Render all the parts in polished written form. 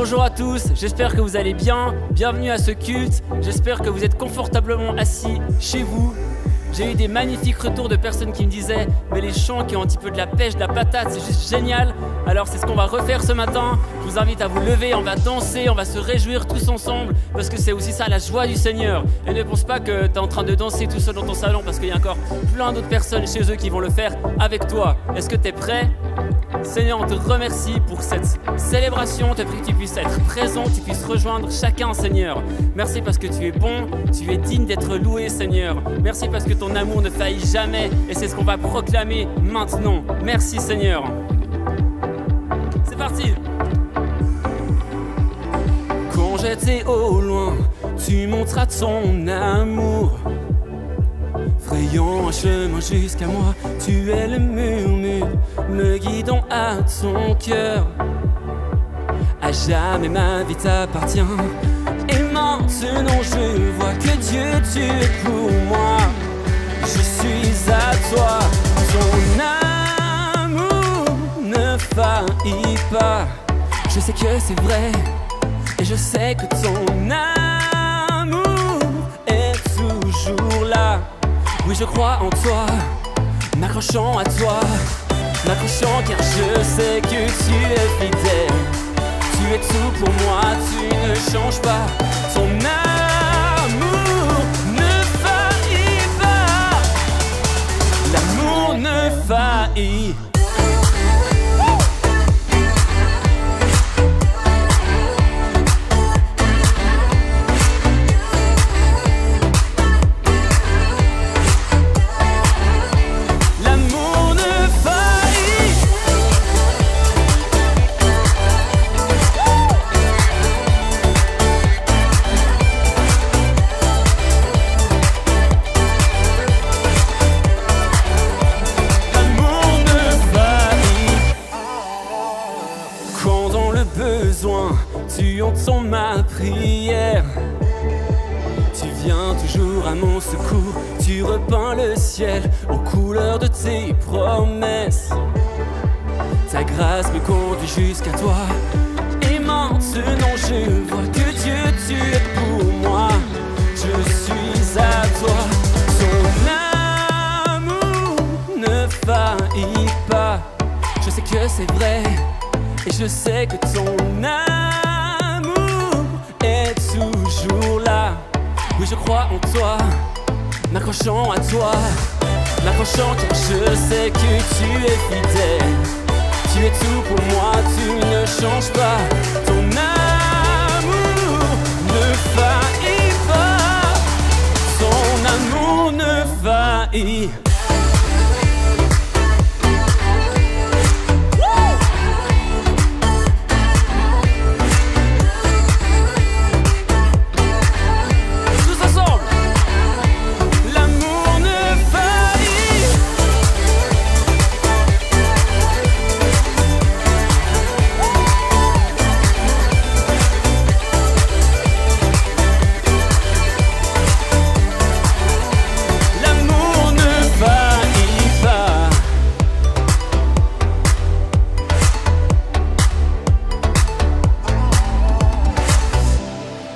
Bonjour à tous, j'espère que vous allez bien. Bienvenue à ce culte. J'espère que vous êtes confortablement assis chez vous. J'ai eu des magnifiques retours de personnes qui me disaient mais les chants qui ont un petit peu de la pêche, de la patate, c'est juste génial. Alors c'est ce qu'on va refaire ce matin. Je vous invite à vous lever, on va danser, on va se réjouir tous ensemble parce que c'est aussi ça la joie du Seigneur. Et ne pense pas que tu es en train de danser tout seul dans ton salon parce qu'il y a encore plein d'autres personnes chez eux qui vont le faire avec toi. Est-ce que tu es prêt ? Seigneur, on te remercie pour cette célébration. On te prie que tu puisses être présent, que tu puisses rejoindre chacun, Seigneur. Merci parce que tu es bon, tu es digne d'être loué, Seigneur. Merci parce que ton amour ne faillit jamais et c'est ce qu'on va proclamer maintenant. Merci, Seigneur. C'est parti. Quand j'étais au loin, tu montras ton amour. Frayant un chemin jusqu'à moi, tu es le murmure, me guidant à ton cœur. À jamais ma vie t'appartient. Et maintenant je vois que Dieu, tu es pour moi. Je suis à toi, ton amour ne faillit pas. Je sais que c'est vrai, et je sais que ton amour est toujours là. Oui, je crois en toi, m'accrochant à toi, m'accrochant car je sais que tu es fidèle. Tu es tout pour moi, tu ne changes pas. Ton amour ne faillit pas. L'amour ne faillit pas. Tu entends ma prière, tu viens toujours à mon secours, tu repeins le ciel aux couleurs de tes promesses. Ta grâce me conduit jusqu'à toi, et maintenant je vois que Dieu, tu es pour moi. Je suis à toi, ton amour ne faillit pas. Je sais que c'est vrai, et je sais que ton amour est toujours là. Oui, je crois en toi, m'accrochant à toi, m'accrochant car je sais que tu es fidèle. Tu es tout pour moi, tu ne changes pas. Ton amour ne faillit pas. Ton amour ne faillit pas.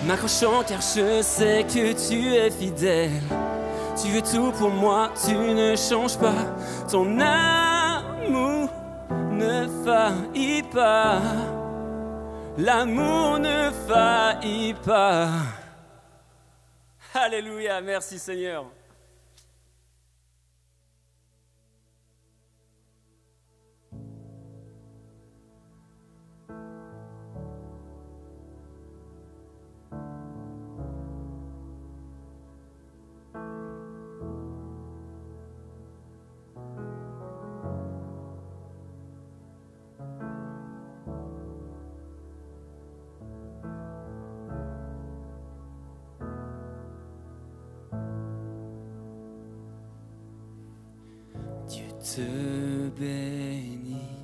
M'accrochant car je sais que tu es fidèle. Tu es tout pour moi, tu ne changes pas. Ton amour ne faillit pas. L'amour ne faillit pas. Alléluia, merci Seigneur. Te bénit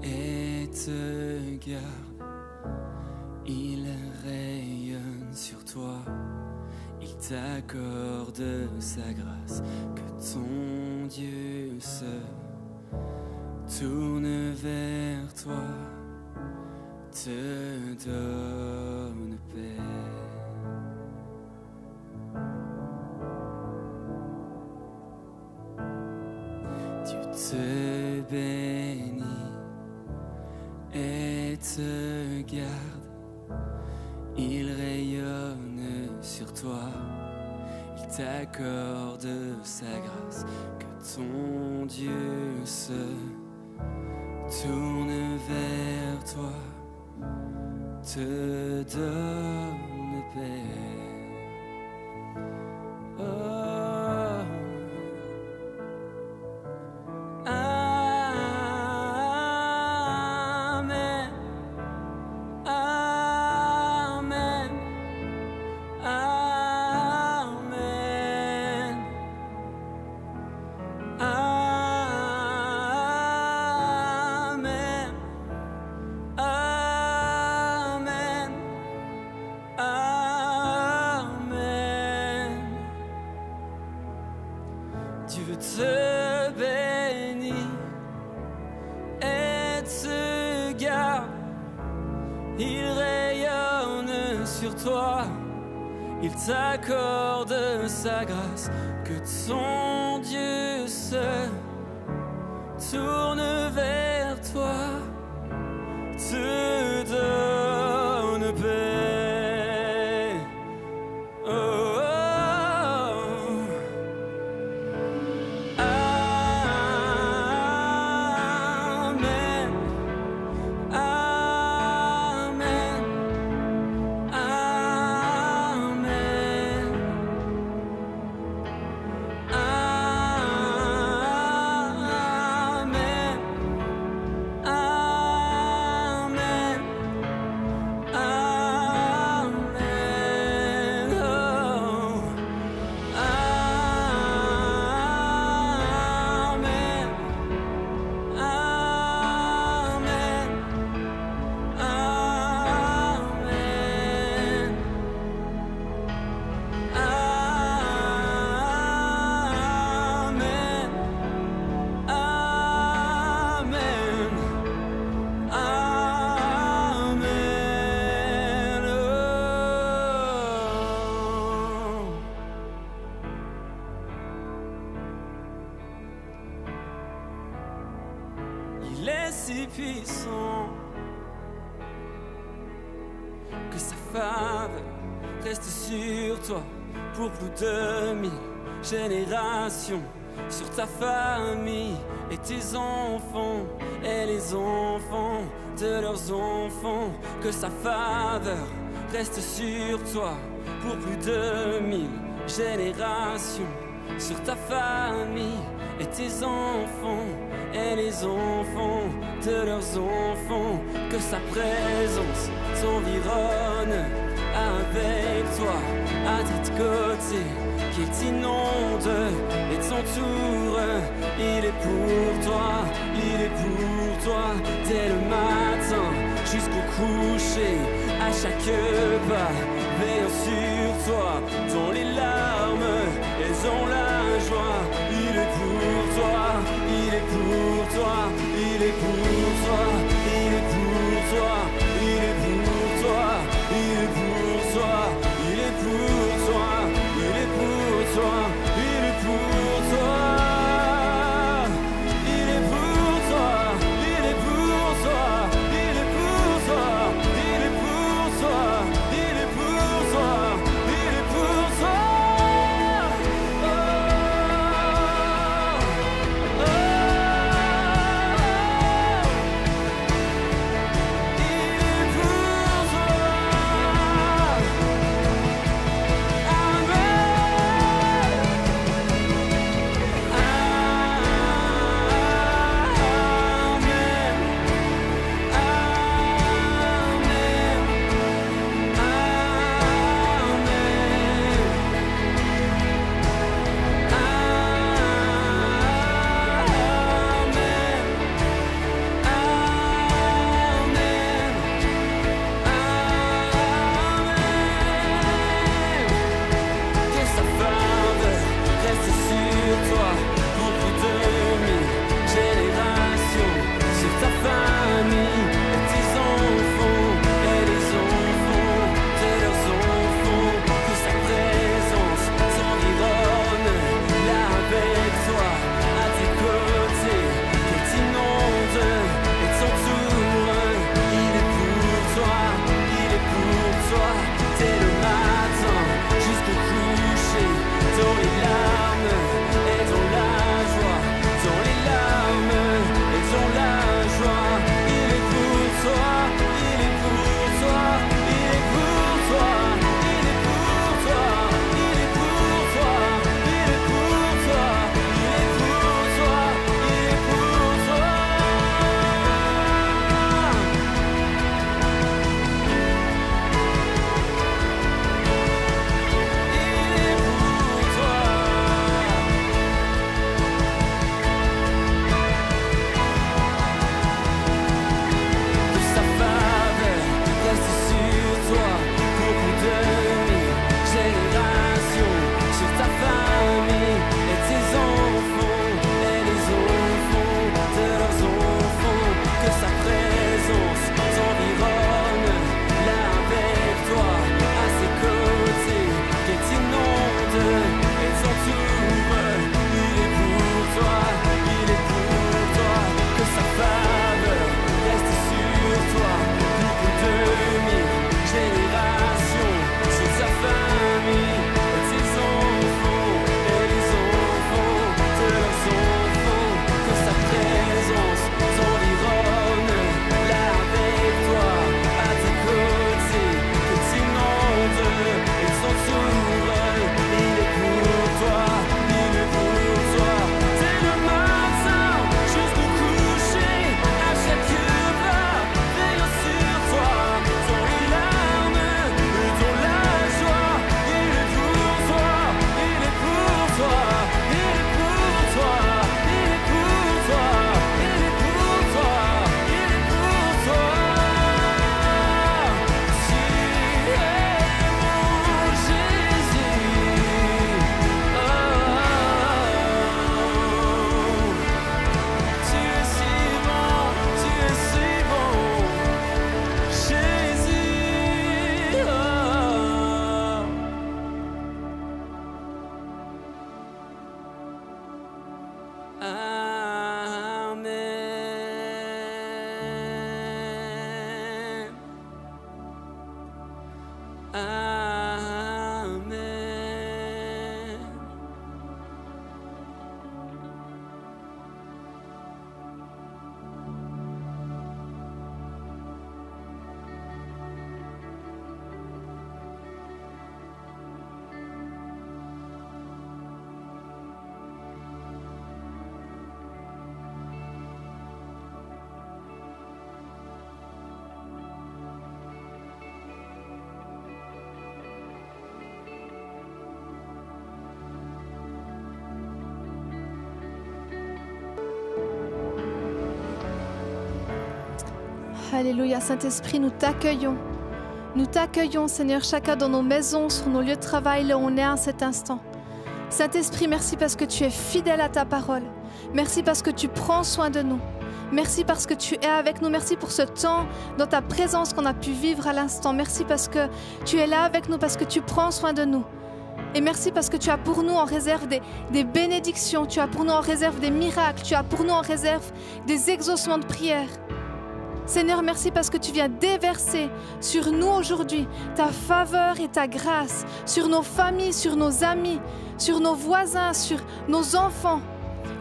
et te garde, il rayonne sur toi, il t'accorde sa grâce, que ton Dieu se tourne vers toi, te donne paix. Dieu te bénit et te garde, il rayonne sur toi, il t'accorde sa grâce, que ton Dieu se tourne vers toi, te donne paix. Oh. Amen. Amen. Amen. Amen. Amen. Amen. Dieu te bénit et te garde, il rayonne sur toi, il t'accorde sa grâce, que ton Dieu se tourne vers toi, te donne paix. Oh, oh, oh. Amen. Amen. Amen. Amen. Amen. Oh. Amen. Amen. Amen. Amen. Amen. Amen. Oh. Il est si puissant que sa faveur reste sur toi pour plus de 1000 générations, sur ta famille et tes enfants et les enfants de leurs enfants. Que sa faveur reste sur toi pour plus de 1000 générations, sur ta famille et tes enfants et les enfants de leurs enfants. Que sa présence t'environne avec toi, à tes côtés, qu'il t'inonde et t'entoure. Il est pour toi, il est pour toi, dès le matin jusqu'au coucher, à chaque pas, veillant sur toi, dans les larmes et dans la joie. Il est pour toi, il est pour toi, il est pour toi, il est pour toi, il est pour toi, il est pour toi, il est pour toi, il est pour toi, il est pour toi. Il est pour toi, il est pour toi, il est pour toi, il est pour toi, il est pour toi, il est pour toi. Oh. Alléluia, Saint-Esprit, nous t'accueillons. Nous t'accueillons, Seigneur, chacun dans nos maisons, sur nos lieux de travail, là où on est à cet instant. Saint-Esprit, merci parce que tu es fidèle à ta parole. Merci parce que tu prends soin de nous. Merci parce que tu es avec nous. Merci pour ce temps dans ta présence qu'on a pu vivre à l'instant. Merci parce que tu es là avec nous, parce que tu prends soin de nous. Et merci parce que tu as pour nous en réserve des bénédictions. Tu as pour nous en réserve des miracles. Tu as pour nous en réserve des exaucements de prière. Seigneur, merci parce que tu viens déverser sur nous aujourd'hui ta faveur et ta grâce, sur nos familles, sur nos amis, sur nos voisins, sur nos enfants.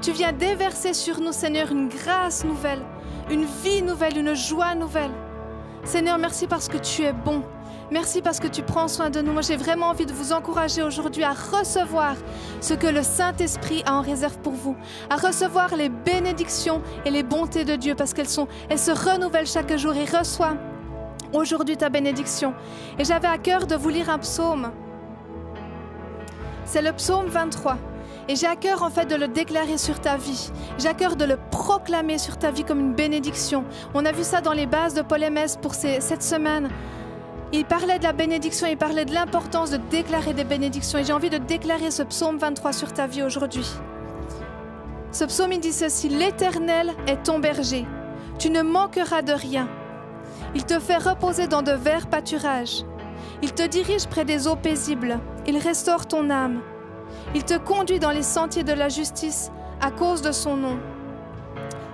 Tu viens déverser sur nous, Seigneur, une grâce nouvelle, une vie nouvelle, une joie nouvelle. Seigneur, merci parce que tu es bon. Merci parce que tu prends soin de nous. Moi, j'ai vraiment envie de vous encourager aujourd'hui à recevoir ce que le Saint-Esprit a en réserve pour vous, à recevoir les bénédictions et les bontés de Dieu parce elles se renouvellent chaque jour. Et reçois aujourd'hui ta bénédiction. Et j'avais à cœur de vous lire un psaume. C'est le psaume 23. Et j'ai à cœur en fait de le déclarer sur ta vie. J'ai à cœur de le proclamer sur ta vie comme une bénédiction. On a vu ça dans les bases de Paul Ms pour cette semaine. Il parlait de la bénédiction, il parlait de l'importance de déclarer des bénédictions. Et j'ai envie de déclarer ce psaume 23 sur ta vie aujourd'hui. Ce psaume, il dit ceci: l'Éternel est ton berger, tu ne manqueras de rien. Il te fait reposer dans de verts pâturages. Il te dirige près des eaux paisibles. Il restaure ton âme. Il te conduit dans les sentiers de la justice à cause de son nom.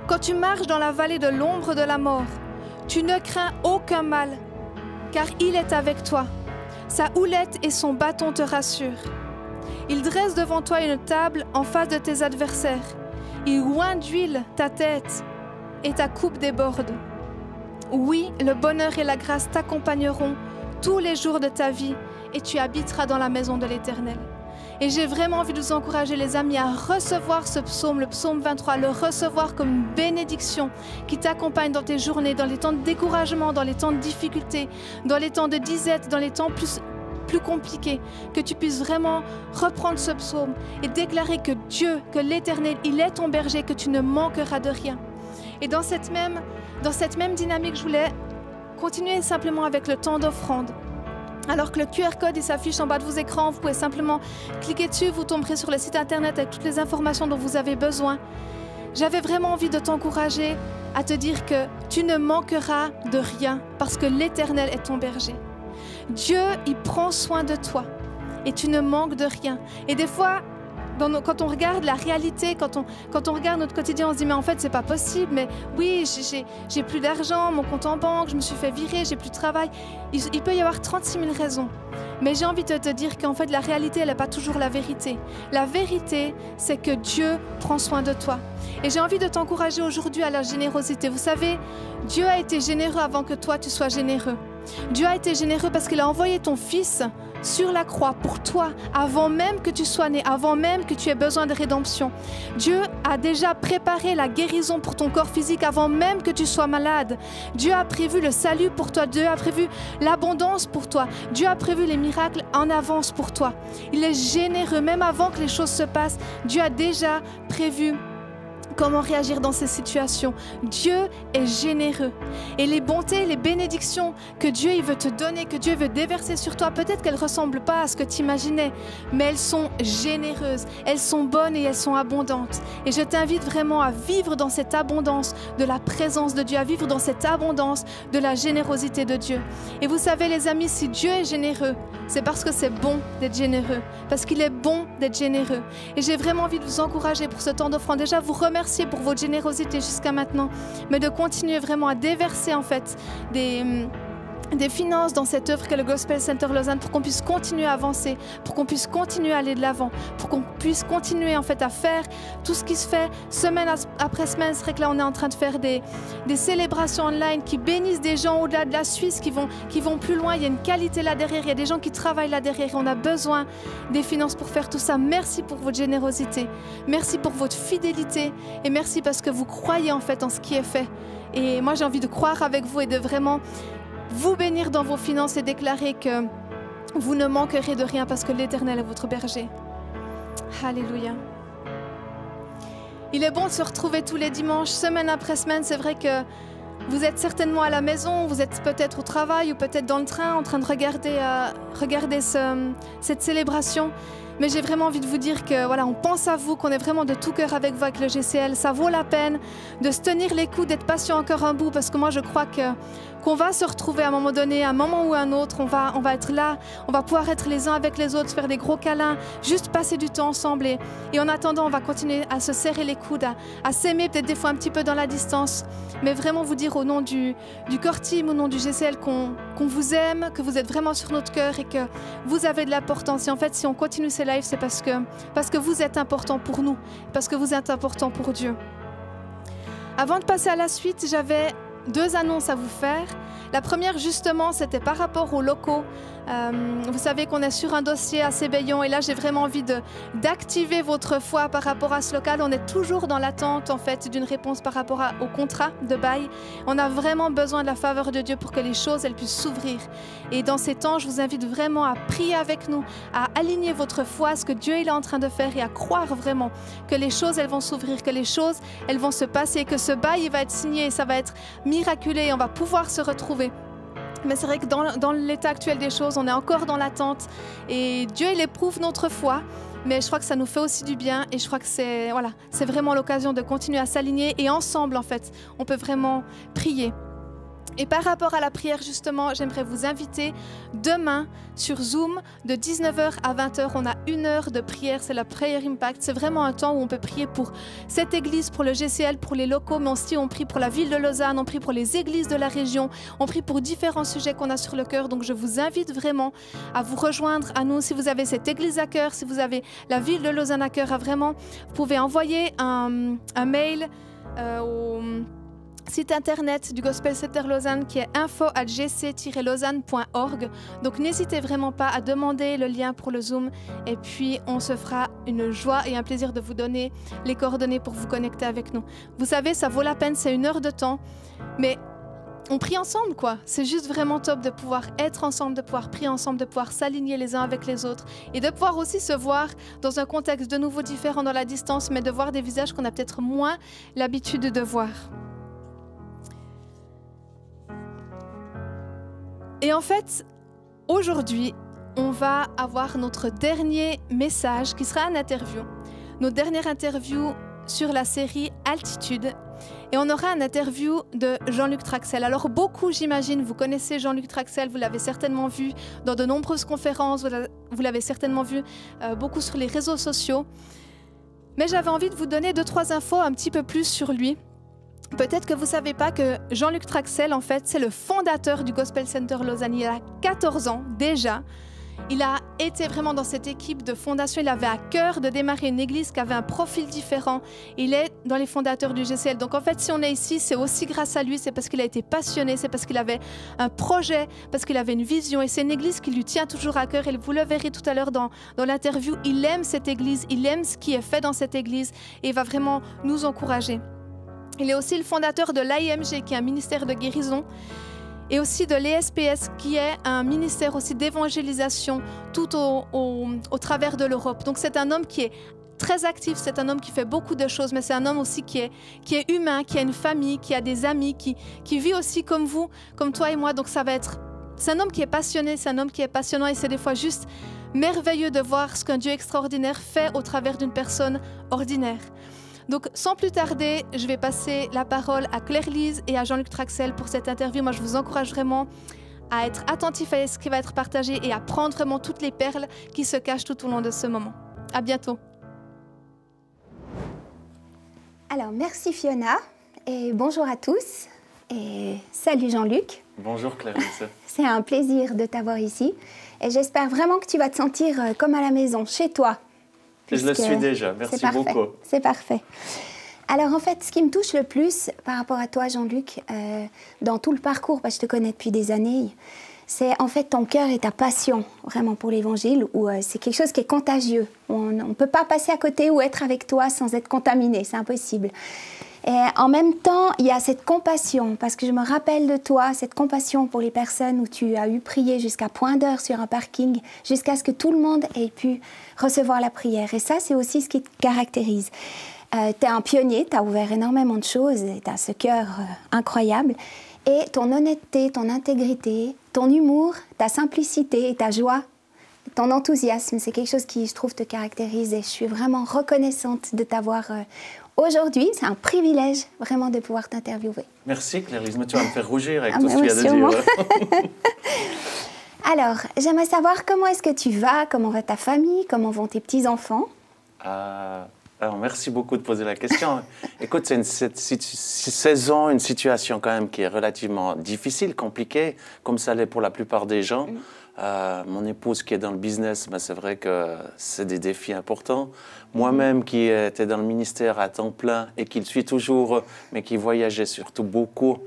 Quand tu marches dans la vallée de l'ombre de la mort, tu ne crains aucun mal, car il est avec toi. Sa houlette et son bâton te rassurent. Il dresse devant toi une table en face de tes adversaires. Il oint d'huile ta tête et ta coupe déborde. Oui, le bonheur et la grâce t'accompagneront tous les jours de ta vie et tu habiteras dans la maison de l'Éternel. Et j'ai vraiment envie de vous encourager, les amis, à recevoir ce psaume, le psaume 23, le recevoir comme une bénédiction qui t'accompagne dans tes journées, dans les temps de découragement, dans les temps de difficulté, dans les temps de disette, dans les temps plus compliqués, que tu puisses vraiment reprendre ce psaume et déclarer que Dieu, que l'Éternel, il est ton berger, que tu ne manqueras de rien. Et dans cette même dynamique, je voulais continuer simplement avec le temps d'offrande. Alors que le QR code il s'affiche en bas de vos écrans, vous pouvez simplement cliquer dessus, vous tomberez sur le site internet avec toutes les informations dont vous avez besoin. J'avais vraiment envie de t'encourager à te dire que tu ne manqueras de rien parce que l'Éternel est ton berger. Dieu, il prend soin de toi et tu ne manques de rien. Et des fois, quand on regarde la réalité, quand on regarde notre quotidien, on se dit mais en fait c'est pas possible, mais oui j'ai plus d'argent, mon compte en banque, je me suis fait virer, j'ai plus de travail. Il peut y avoir 36 000 raisons. Mais j'ai envie de te dire qu'en fait la réalité elle n'est pas toujours la vérité. La vérité c'est que Dieu prend soin de toi. Et j'ai envie de t'encourager aujourd'hui à la générosité. Vous savez, Dieu a été généreux avant que toi tu sois généreux. Dieu a été généreux parce qu'il a envoyé ton Fils sur la croix pour toi, avant même que tu sois né, avant même que tu aies besoin de rédemption. Dieu a déjà préparé la guérison pour ton corps physique avant même que tu sois malade. Dieu a prévu le salut pour toi. Dieu a prévu l'abondance pour toi. Dieu a prévu les miracles en avance pour toi. Il est généreux, même avant que les choses se passent. Dieu a déjà prévu comment réagir dans ces situations. Dieu est généreux. Et les bontés, les bénédictions que Dieu il veut te donner, que Dieu veut déverser sur toi, peut-être qu'elles ne ressemblent pas à ce que tu imaginais, mais elles sont généreuses, elles sont bonnes et elles sont abondantes. Et je t'invite vraiment à vivre dans cette abondance de la présence de Dieu, à vivre dans cette abondance de la générosité de Dieu. Et vous savez les amis, si Dieu est généreux, c'est parce que c'est bon d'être généreux, parce qu'il est bon d'être généreux. Et j'ai vraiment envie de vous encourager pour ce temps d'offrande. Déjà, vous remercier pour votre générosité jusqu'à maintenant, mais de continuer vraiment à déverser en fait des finances dans cette œuvre qu'est le Gospel Center Lausanne pour qu'on puisse continuer à avancer, pour qu'on puisse continuer à aller de l'avant, pour qu'on puisse continuer en fait à faire tout ce qui se fait semaine après semaine. C'est vrai que là on est en train de faire des célébrations online qui bénissent des gens au-delà de la Suisse, qui vont plus loin. Il y a une qualité là derrière, il y a des gens qui travaillent là derrière et on a besoin des finances pour faire tout ça. Merci pour votre générosité, merci pour votre fidélité et merci parce que vous croyez en fait en ce qui est fait. Et moi j'ai envie de croire avec vous et de vraiment vous bénir dans vos finances et déclarer que vous ne manquerez de rien parce que l'Éternel est votre berger. Alléluia. Il est bon de se retrouver tous les dimanches, semaine après semaine. C'est vrai que Vous êtes certainement à la maison, vous êtes peut-être au travail ou peut-être dans le train en train de regarder cette célébration. Mais j'ai vraiment envie de vous dire que voilà, on pense à vous, qu'on est vraiment de tout cœur avec vous avec le GCL. Ça vaut la peine de se tenir les coudes, d'être patient encore un bout, parce que moi je crois qu'on va se retrouver à un moment donné, à un moment ou à un autre. On va être là, on va pouvoir être les uns avec les autres, faire des gros câlins, juste passer du temps ensemble. Et en attendant, on va continuer à se serrer les coudes, à s'aimer peut-être des fois un petit peu dans la distance, mais vraiment vous dire au nom du Core Team, au nom du GCL qu'on vous aime, que vous êtes vraiment sur notre cœur et que vous avez de l'importance. Et en fait, si on continue ces lives, c'est parce que vous êtes important pour nous, parce que vous êtes important pour Dieu. Avant de passer à la suite, j'avais 2 annonces à vous faire. La première, justement, c'était par rapport aux locaux. Vous savez qu'on est sur un dossier assez béant et là, j'ai vraiment envie d'activer votre foi par rapport à ce local. On est toujours dans l'attente, en fait, d'une réponse par rapport au contrat de bail. On a vraiment besoin de la faveur de Dieu pour que les choses, elles puissent s'ouvrir. Et dans ces temps, je vous invite vraiment à prier avec nous, à aligner votre foi à ce que Dieu il est en train de faire et à croire vraiment que les choses, elles vont s'ouvrir, que les choses, elles vont se passer, que ce bail, il va être signé et ça va être miraculeux et on va pouvoir se retrouver. Mais c'est vrai que dans l'état actuel des choses, on est encore dans l'attente et Dieu, il éprouve notre foi. Mais je crois que ça nous fait aussi du bien et je crois que c'est vraiment l'occasion de continuer à s'aligner et ensemble, en fait, on peut vraiment prier. Et par rapport à la prière, justement, j'aimerais vous inviter demain sur Zoom de 19h à 20h. On a 1 heure de prière, c'est la Prayer Impact. C'est vraiment un temps où on peut prier pour cette église, pour le GCL, pour les locaux, mais aussi on prie pour la ville de Lausanne, on prie pour les églises de la région, on prie pour différents sujets qu'on a sur le cœur. Donc je vous invite vraiment à vous rejoindre à nous. Si vous avez cette église à cœur, si vous avez la ville de Lausanne à cœur, vous pouvez envoyer un mail au site internet du Gospel Center Lausanne qui est info@gc-lausanne.org. Donc n'hésitez vraiment pas à demander le lien pour le Zoom et puis on se fera une joie et un plaisir de vous donner les coordonnées pour vous connecter avec nous. Vous savez, ça vaut la peine, c'est 1 heure de temps, mais on prie ensemble, quoi. C'est juste vraiment top de pouvoir être ensemble, de pouvoir prier ensemble, de pouvoir s'aligner les uns avec les autres et de pouvoir aussi se voir dans un contexte de nouveau différent dans la distance, mais de voir des visages qu'on a peut-être moins l'habitude de voir. Et en fait, aujourd'hui, on va avoir notre dernier message qui sera une interview. Notre dernière interview sur la série Altitude. Et on aura une interview de Jean-Luc Traxel. Alors beaucoup, j'imagine, vous connaissez Jean-Luc Traxel, vous l'avez certainement vu dans de nombreuses conférences, vous l'avez certainement vu beaucoup sur les réseaux sociaux. Mais j'avais envie de vous donner 2-3 infos un petit peu plus sur lui. Peut-être que vous ne savez pas que Jean-Luc Traxel, en fait, c'est le fondateur du Gospel Center Lausanne. Il a 14 ans déjà. Il a été vraiment dans cette équipe de fondation. Il avait à cœur de démarrer une église qui avait un profil différent. Il est dans les fondateurs du GCL. Donc en fait, si on est ici, c'est aussi grâce à lui. C'est parce qu'il a été passionné, c'est parce qu'il avait un projet, parce qu'il avait une vision. Et c'est une église qui lui tient toujours à cœur. Et vous le verrez tout à l'heure dans l'interview. Il aime cette église, il aime ce qui est fait dans cette église et il va vraiment nous encourager. Il est aussi le fondateur de l'AIMG, qui est un ministère de guérison, et aussi de l'ESPS, qui est un ministère aussi d'évangélisation tout au travers de l'Europe. Donc c'est un homme qui est très actif, c'est un homme qui fait beaucoup de choses, mais c'est un homme aussi qui est humain, qui a une famille, qui a des amis, qui vit aussi comme vous, comme toi et moi. Donc c'est un homme qui est passionné, c'est un homme qui est passionnant et c'est des fois juste merveilleux de voir ce qu'un Dieu extraordinaire fait au travers d'une personne ordinaire. Donc, sans plus tarder, je vais passer la parole à Claire-Lise et à Jean-Luc Traxel pour cette interview. Moi, je vous encourage vraiment à être attentif à ce qui va être partagé et à prendre vraiment toutes les perles qui se cachent tout au long de ce moment. À bientôt. Alors, merci Fiona et bonjour à tous et salut Jean-Luc. Bonjour Claire-Lise. C'est un plaisir de t'avoir ici et j'espère vraiment que tu vas te sentir comme à la maison, chez toi. Je le suis déjà, merci beaucoup. C'est parfait. Alors en fait, ce qui me touche le plus par rapport à toi Jean-Luc, dans tout le parcours, parce que je te connais depuis des années, c'est en fait ton cœur et ta passion vraiment pour l'évangile, où c'est quelque chose qui est contagieux. On ne peut pas passer à côté ou être avec toi sans être contaminé, c'est impossible. Et en même temps, il y a cette compassion, parce que je me rappelle de toi, cette compassion pour les personnes où tu as eu prié jusqu'à point d'heure sur un parking, jusqu'à ce que tout le monde ait pu recevoir la prière. Et ça, c'est aussi ce qui te caractérise. Tu es un pionnier, tu as ouvert énormément de choses, tu as ce cœur incroyable. Et ton honnêteté, ton intégrité, ton humour, ta simplicité et ta joie, ton enthousiasme, c'est quelque chose qui, je trouve, te caractérise. Et je suis vraiment reconnaissante de t'avoir aujourd'hui. C'est un privilège, vraiment, de pouvoir t'interviewer. Merci, Claire-Lise. Mais tu vas me faire rougir avec tout ce que tu viens de dire. Alors, j'aimerais savoir comment est-ce que tu vas, comment va ta famille, comment vont tes petits-enfants. Alors, merci beaucoup de poser la question. Écoute, c'est une saison, une situation quand même qui est relativement difficile, compliquée, comme ça l'est pour la plupart des gens. Mon épouse qui est dans le business, ben, c'est vrai que c'est des défis importants. Moi-même qui étais dans le ministère à temps plein et qui le suis toujours, mais qui voyageait surtout beaucoup.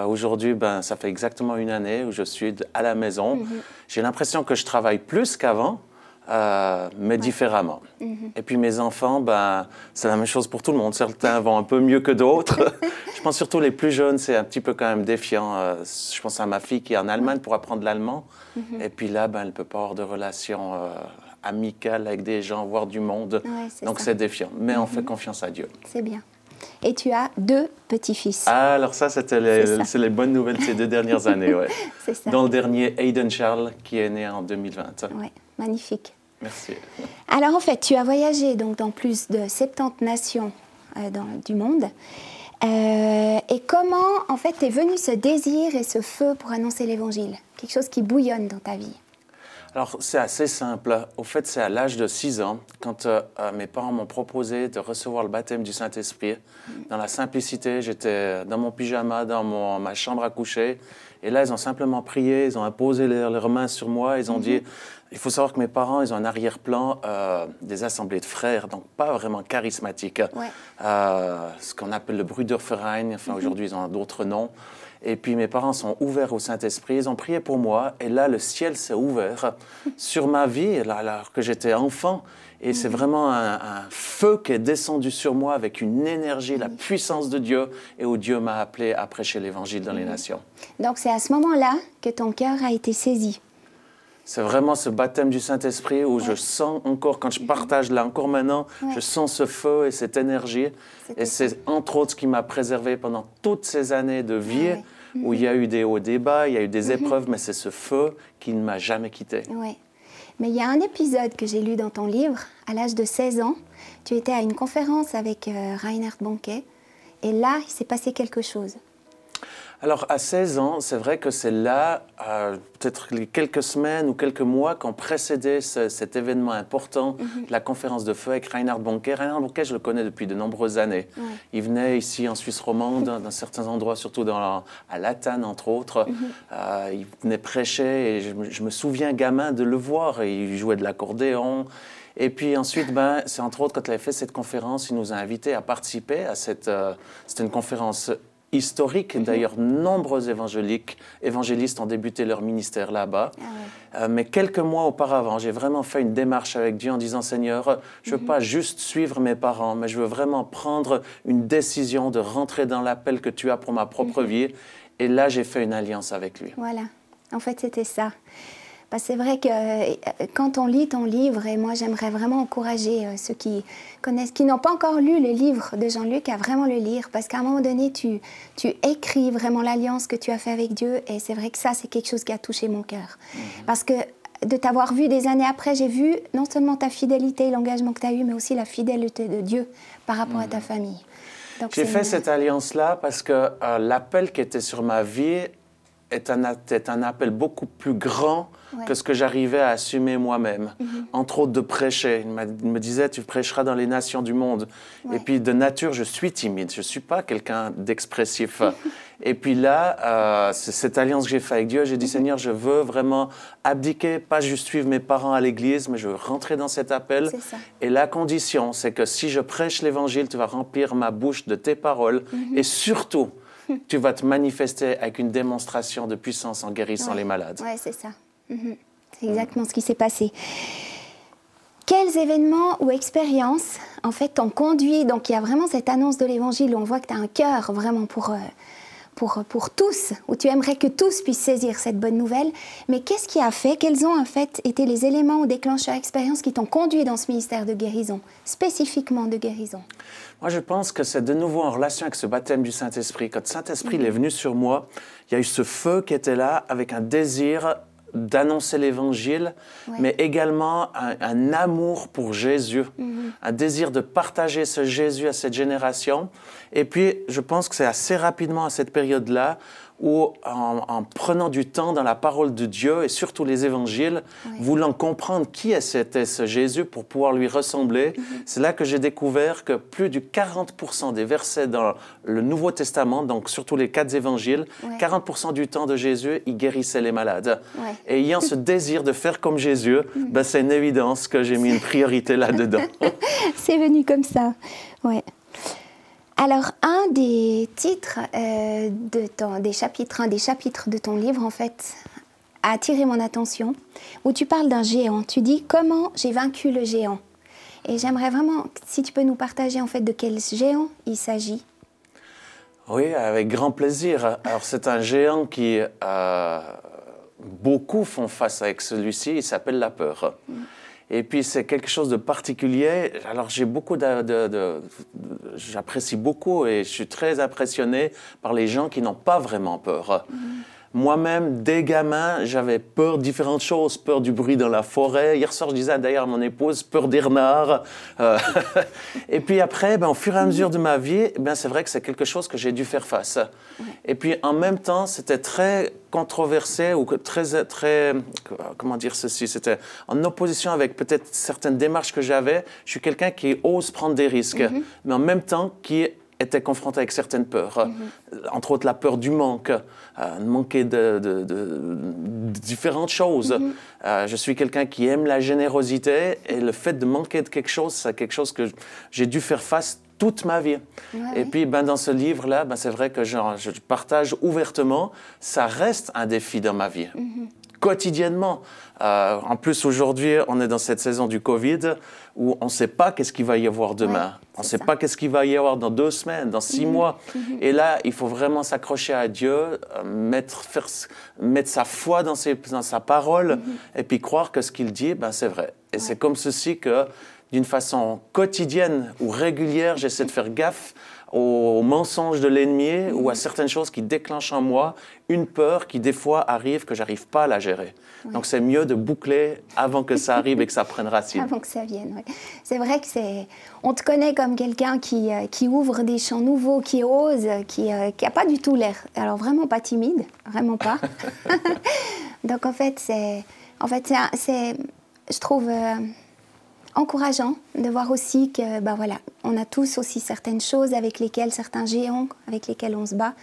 Aujourd'hui, ben, ça fait exactement une année où je suis à la maison. J'ai l'impression que je travaille plus qu'avant. Mais différemment. Et puis mes enfants, ben, c'est la même chose pour tout le monde. Certains vont un peu mieux que d'autres. Je pense surtout les plus jeunes, c'est un petit peu quand même défiant. Je pense à ma fille qui est en Allemagne pour apprendre l'allemand. Et puis là, ben, elle ne peut pas avoir de relations amicales avec des gens, voir du monde. Donc c'est défiant. Mais on fait confiance à Dieu. C'est bien. Et tu as 2 petits-fils. Ah, alors ça, c'est les bonnes nouvelles de ces 2 dernières années. Ouais. C'est ça. Dont le dernier, Aiden Charles, qui est né en 2020. Oui, magnifique. Merci. Alors en fait, tu as voyagé donc, dans plus de 70 nations du monde. Et comment en fait est venu ce désir et ce feu pour annoncer l'Évangile? Quelque chose qui bouillonne dans ta vie. Alors c'est assez simple. Au fait, c'est à l'âge de 6 ans, quand mes parents m'ont proposé de recevoir le baptême du Saint-Esprit. Dans la simplicité, j'étais dans mon pyjama, dans ma chambre à coucher. Et là, ils ont simplement prié, ils ont imposé leurs mains sur moi, ils ont dit... Il faut savoir que mes parents, ils ont un arrière-plan des assemblées de frères, donc pas vraiment charismatiques. Ce qu'on appelle le Brüderverein, enfin aujourd'hui ils ont d'autres noms. Et puis mes parents sont ouverts au Saint-Esprit, ils ont prié pour moi, et là le ciel s'est ouvert sur ma vie, alors que j'étais enfant. Et c'est vraiment un feu qui est descendu sur moi avec une énergie, la puissance de Dieu, et où Dieu m'a appelé à prêcher l'Évangile dans les nations. Donc c'est à ce moment-là que ton cœur a été saisi. C'est vraiment ce baptême du Saint-Esprit où je sens encore, quand je partage là encore maintenant, je sens ce feu et cette énergie. Et c'est entre autres ce qui m'a préservé pendant toutes ces années de vie, où il y a eu des hauts, des bas, il y a eu des épreuves, mais c'est ce feu qui ne m'a jamais quitté. Oui. Mais il y a un épisode que j'ai lu dans ton livre, à l'âge de 16 ans. Tu étais à une conférence avec Reinhard Bonnke, et là, il s'est passé quelque chose. Alors, à 16 ans, c'est vrai que c'est là, peut-être les quelques semaines ou quelques mois qui ont précédé cet événement important, la conférence de feu avec Reinhard Bonnke. Reinhard Bonnke, je le connais depuis de nombreuses années. Il venait ici en Suisse romande, dans certains endroits, surtout à Latane, entre autres. Il venait prêcher et je me souviens, gamin, de le voir. Et il jouait de l'accordéon. Et puis ensuite, ben, c'est entre autres, quand il avait fait cette conférence, il nous a invités à participer à c'était une conférence historique. D'ailleurs, nombreux évangélistes ont débuté leur ministère là-bas. Mais quelques mois auparavant, j'ai vraiment fait une démarche avec Dieu en disant, Seigneur, je ne veux pas juste suivre mes parents, mais je veux vraiment prendre une décision de rentrer dans l'appel que tu as pour ma propre vie. Et là, j'ai fait une alliance avec lui. Voilà. En fait, c'était ça. Parce que c'est vrai que quand on lit ton livre, et moi j'aimerais vraiment encourager ceux qui connaissent, qui n'ont pas encore lu le livre de Jean-Luc, à vraiment le lire, parce qu'à un moment donné, tu écris vraiment l'alliance que tu as fait avec Dieu, et c'est vrai que ça, c'est quelque chose qui a touché mon cœur. Parce que de t'avoir vu des années après, j'ai vu non seulement ta fidélité, l'engagement que tu as eu, mais aussi la fidélité de Dieu par rapport à ta famille. J'ai fait cette alliance-là parce que l'appel qui était sur ma vie est un appel beaucoup plus grand que ce que j'arrivais à assumer moi-même. Entre autres de prêcher. Il me disait, tu prêcheras dans les nations du monde. Et puis de nature, je suis timide. Je ne suis pas quelqu'un d'expressif. Et puis là, c'est cette alliance que j'ai faite avec Dieu. J'ai dit, Seigneur, je veux vraiment abdiquer, pas juste suivre mes parents à l'église, mais je veux rentrer dans cet appel. Et la condition, c'est que si je prêche l'évangile, tu vas remplir ma bouche de tes paroles. Et surtout, tu vas te manifester avec une démonstration de puissance en guérissant les malades. Oui, c'est ça. C'est exactement ce qui s'est passé. Quels événements ou expériences, en fait, t'ont conduit? Donc, il y a vraiment cette annonce de l'Évangile où on voit que tu as un cœur vraiment pour tous, où tu aimerais que tous puissent saisir cette bonne nouvelle. Mais qu'est-ce qui a fait, quels ont en fait été les éléments ou déclencheurs expériences qui t'ont conduit dans ce ministère de guérison, spécifiquement de guérison? Moi, je pense que c'est de nouveau en relation avec ce baptême du Saint-Esprit. Quand le Saint-Esprit est venu sur moi, il y a eu ce feu qui était là avec un désir d'annoncer l'Évangile, mais également un amour pour Jésus, un désir de partager ce Jésus à cette génération. Et puis, je pense que c'est assez rapidement à cette période-là où, en prenant du temps dans la parole de Dieu et surtout les évangiles, voulant comprendre qui était ce Jésus pour pouvoir lui ressembler, c'est là que j'ai découvert que plus de 40% des versets dans le Nouveau Testament, donc surtout les 4 évangiles, 40% du temps de Jésus, il guérissait les malades. Et ayant ce désir de faire comme Jésus, ben c'est une évidence que j'ai mis une priorité là-dedans. C'est venu comme ça, ouais. Alors, un des titres des chapitres de ton livre, en fait, a attiré mon attention, où tu parles d'un géant. Tu dis « Comment j'ai vaincu le géant ?» Et j'aimerais vraiment, si tu peux nous partager, en fait, de quel géant il s'agit. Oui, avec grand plaisir. Alors, c'est un géant qui... beaucoup font face avec celui-ci, il s'appelle la peur. Et puis, c'est quelque chose de particulier. Alors, j'ai beaucoup j'apprécie beaucoup et je suis très impressionné par les gens qui n'ont pas vraiment peur. Moi-même, dès gamin, j'avais peur de différentes choses. Peur du bruit dans la forêt. Hier soir, je disais d'ailleurs à mon épouse, peur des renards. Et puis après, au fur et à mesure de ma vie, c'est vrai que c'est quelque chose que j'ai dû faire face. Et puis en même temps, c'était très controversé ou très comment dire ceci, c'était en opposition avec peut-être certaines démarches que j'avais. Je suis quelqu'un qui ose prendre des risques, mais en même temps qui était confronté avec certaines peurs, entre autres la peur du manque, manquer de différentes choses. Je suis quelqu'un qui aime la générosité et le fait de manquer de quelque chose, c'est quelque chose que j'ai dû faire face toute ma vie. Et puis, dans ce livre-là, c'est vrai que je partage ouvertement, ça reste un défi dans ma vie. Quotidiennement. En plus, aujourd'hui, on est dans cette saison du Covid où on ne sait pas qu'est-ce qu'il va y avoir demain. On ne sait pas qu'est-ce qu'il va y avoir dans 2 semaines, dans 6 mois. Et là, il faut vraiment s'accrocher à Dieu, mettre sa foi dans sa parole et puis croire que ce qu'il dit, c'est vrai. Et c'est comme ceci que, d'une façon quotidienne ou régulière, j'essaie de faire gaffe aux mensonges de l'ennemi ou à certaines choses qui déclenchent en moi une peur qui, des fois, arrive que je n'arrive pas à la gérer. Donc, c'est mieux de boucler avant que ça arrive et que ça prenne racine. Avant que ça vienne, oui. C'est vrai que on te connaît comme quelqu'un qui ouvre des champs nouveaux, qui ose, qui n'a pas du tout l'air, alors vraiment pas timide, vraiment pas. Donc, en fait, je trouve... encourageant de voir aussi que, on a tous aussi certaines choses certains géants avec lesquels on se bat.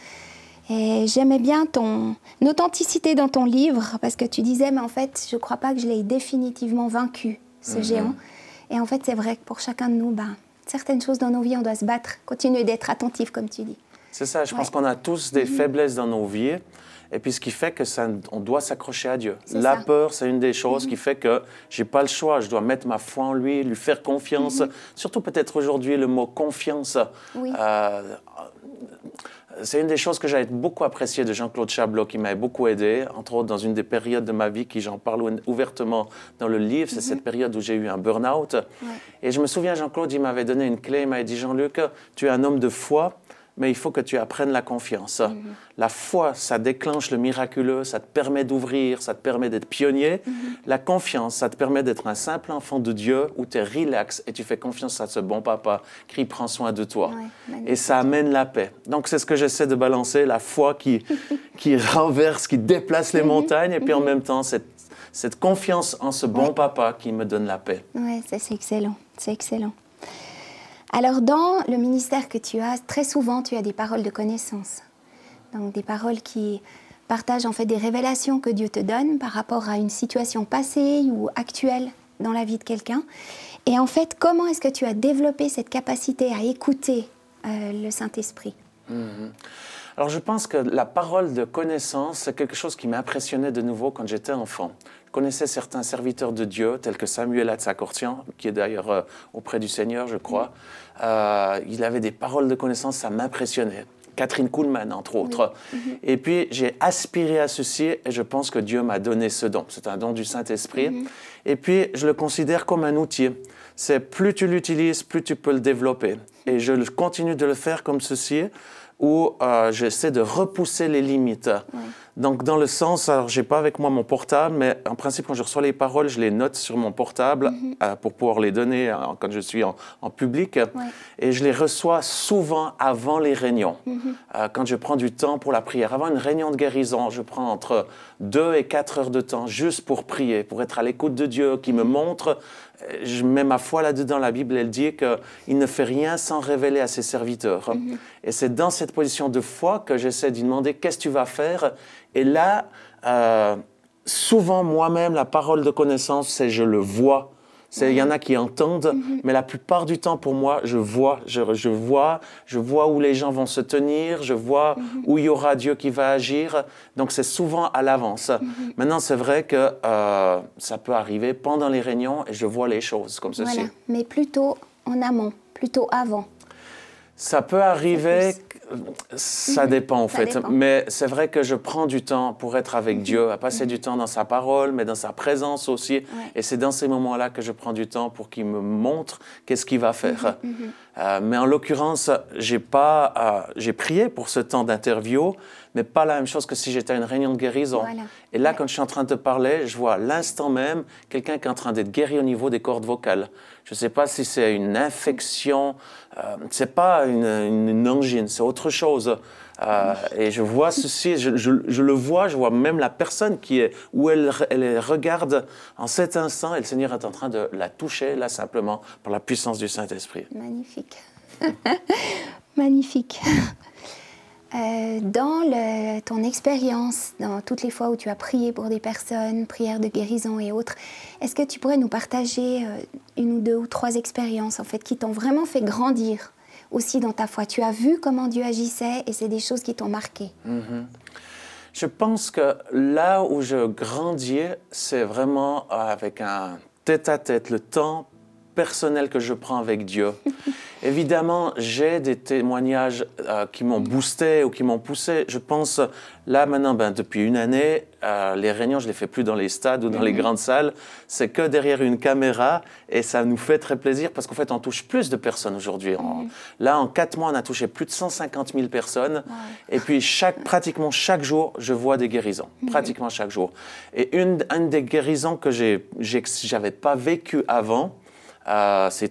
Et j'aimais bien ton authenticité dans ton livre, parce que tu disais, mais en fait, je ne crois pas que je l'ai définitivement vaincu, ce géant. Et en fait, c'est vrai que pour chacun de nous, certaines choses dans nos vies, on doit se battre, continuer d'être attentif, comme tu dis. C'est ça, je pense qu'on a tous des faiblesses dans nos vies. Et puis, ce qui fait on doit s'accrocher à Dieu. La peur, c'est une des choses qui fait que je n'ai pas le choix. Je dois mettre ma foi en lui, lui faire confiance. Surtout peut-être aujourd'hui, le mot confiance. C'est une des choses que j'avais beaucoup apprécié de Jean-Claude Chablot, qui m'avait beaucoup aidé, entre autres dans une des périodes de ma vie, j'en parle ouvertement dans le livre. C'est cette période où j'ai eu un burn-out. Et je me souviens, Jean-Claude, il m'avait donné une clé. Il m'avait dit, Jean-Luc, tu es un homme de foi, mais il faut que tu apprennes la confiance. La foi, ça déclenche le miraculeux, ça te permet d'ouvrir, ça te permet d'être pionnier. La confiance, ça te permet d'être un simple enfant de Dieu où tu es relax et tu fais confiance à ce bon papa qui prend soin de toi. Et ça amène la paix. Donc, c'est ce que j'essaie de balancer, la foi qui renverse, qui déplace les montagnes, et puis en même temps, cette confiance en ce bon papa qui me donne la paix. Oui, c'est excellent, c'est excellent. Alors, dans le ministère que tu as, très souvent, tu as des paroles de connaissance. Donc, des paroles qui partagent en fait des révélations que Dieu te donne par rapport à une situation passée ou actuelle dans la vie de quelqu'un. Et en fait, comment est-ce que tu as développé cette capacité à écouter le Saint-Esprit ? Alors je pense que la parole de connaissance, c'est quelque chose qui m'impressionnait de nouveau quand j'étais enfant. Je connaissais certains serviteurs de Dieu, tels que Samuel Hatzakortian, qui est d'ailleurs auprès du Seigneur, je crois. Il avait des paroles de connaissance, ça m'impressionnait. Catherine Kuhlman, entre autres. Et puis, j'ai aspiré à ceci et je pense que Dieu m'a donné ce don. C'est un don du Saint-Esprit. Et puis, je le considère comme un outil. C'est plus tu l'utilises, plus tu peux le développer. Et je continue de le faire comme ceci, où j'essaie de repousser les limites. Donc, dans le sens, alors je n'ai pas avec moi mon portable, mais en principe, quand je reçois les paroles, je les note sur mon portable pour pouvoir les donner quand je suis en public. Et je les reçois souvent avant les réunions, quand je prends du temps pour la prière. Avant une réunion de guérison, je prends entre 2 et 4 heures de temps juste pour prier, pour être à l'écoute de Dieu, qui me montre. Je mets ma foi là-dedans. La Bible, elle dit qu'il ne fait rien sans révéler à ses serviteurs. Et c'est dans cette position de foi que j'essaie de lui demander « Qu'est-ce que tu vas faire ?» Et là, souvent, moi-même, la parole de connaissance, c'est je le vois. Il y en a qui entendent, mais la plupart du temps, pour moi, je vois où les gens vont se tenir, je vois où il y aura Dieu qui va agir. Donc, c'est souvent à l'avance. Maintenant, c'est vrai que ça peut arriver pendant les réunions et je vois les choses comme ceci. Voilà. Mais plutôt en amont, plutôt avant. Ça peut arriver, ça dépend en fait. Mais c'est vrai que je prends du temps pour être avec Dieu, à passer du temps dans sa parole, mais dans sa présence aussi. Et c'est dans ces moments-là que je prends du temps pour qu'il me montre qu'est-ce qu'il va faire. Mais en l'occurrence, j'ai prié pour ce temps d'interview, mais pas la même chose que si j'étais à une réunion de guérison. Et là, quand je suis en train de te parler, je vois à l'instant même quelqu'un qui est en train d'être guéri au niveau des cordes vocales. Je ne sais pas si c'est une infection, ce n'est pas une angine, c'est autre chose. Et je vois ceci, je le vois, je vois même la personne où elle regarde en cet instant et le Seigneur est en train de la toucher, là simplement, par la puissance du Saint-Esprit. Magnifique. Magnifique. Dans ton expérience, dans toutes les fois où tu as prié pour des personnes, prières de guérison et autres, est-ce que tu pourrais nous partager une ou 2 ou 3 expériences en fait, qui t'ont vraiment fait grandir aussi dans ta foi? Tu as vu comment Dieu agissait et c'est des choses qui t'ont marqué. Je pense que là où je grandis, c'est vraiment avec un tête-à-tête, le temps personnel que je prends avec Dieu. Évidemment, j'ai des témoignages qui m'ont boosté ou qui m'ont poussé. Je pense, là maintenant, depuis une année, les réunions, je ne les fais plus dans les stades ou dans les grandes salles. C'est que derrière une caméra et ça nous fait très plaisir parce qu'en fait, on touche plus de personnes aujourd'hui. Là, en 4 mois, on a touché plus de 150 000 personnes. Et puis, pratiquement chaque jour, je vois des guérisons. Pratiquement chaque jour. Et une des guérisons que j'avais pas vécues avant, ces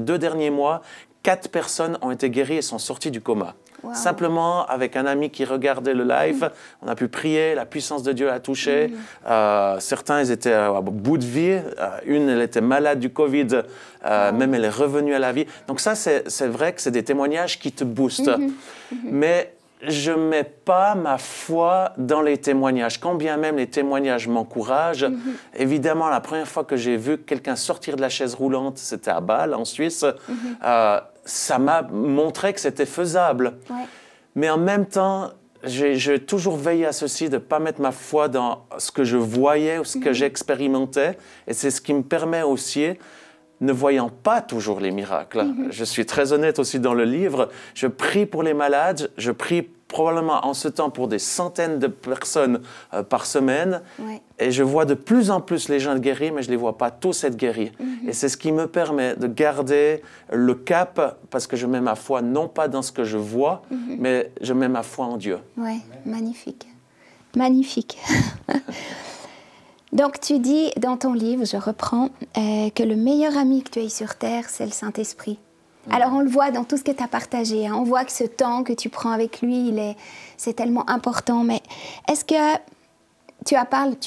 2 derniers mois, 4 personnes ont été guéries et sont sorties du coma. Simplement, avec un ami qui regardait le live, on a pu prier, la puissance de Dieu a touché. Certains, ils étaient à bout de vie. Une, elle était malade du Covid, même elle est revenue à la vie. Donc ça, c'est vrai que c'est des témoignages qui te boostent. Mais je ne mets pas ma foi dans les témoignages. Quand bien même les témoignages m'encouragent, évidemment, la première fois que j'ai vu quelqu'un sortir de la chaise roulante, c'était à Bâle, en Suisse, ça m'a montré que c'était faisable. Mais en même temps, j'ai toujours veillé à ceci, de ne pas mettre ma foi dans ce que je voyais ou ce que j'expérimentais. Et c'est ce qui me permet aussi, ne voyant pas toujours les miracles. Je suis très honnête aussi dans le livre. Je prie pour les malades, je prie probablement en ce temps pour des centaines de personnes par semaine. Et je vois de plus en plus les gens être guéris, mais je ne les vois pas tous être guéris. Et c'est ce qui me permet de garder le cap, parce que je mets ma foi non pas dans ce que je vois, mais je mets ma foi en Dieu. Oui, magnifique. Magnifique. Donc tu dis dans ton livre, je reprends, que le meilleur ami que tu aies sur terre, c'est le Saint-Esprit. Alors on le voit dans tout ce que tu as partagé, hein. On voit que ce temps que tu prends avec lui, c'est tellement important. Mais est-ce que tu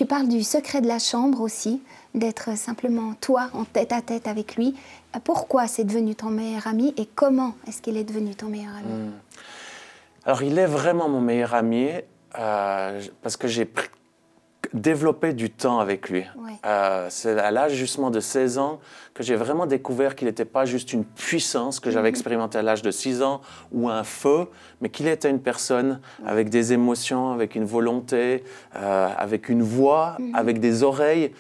parles du secret de la chambre aussi, d'être simplement toi en tête-à-tête avec lui? Pourquoi c'est devenu ton meilleur ami et comment est-ce qu'il est devenu ton meilleur ami? Alors il est vraiment mon meilleur ami parce que développer du temps avec lui. Ouais. C'est à l'âge justement de 16 ans que j'ai vraiment découvert qu'il n'était pas juste une puissance que j'avais expérimentée à l'âge de 6 ans ou un feu, mais qu'il était une personne avec des émotions, avec une volonté, avec une voix, avec des oreilles.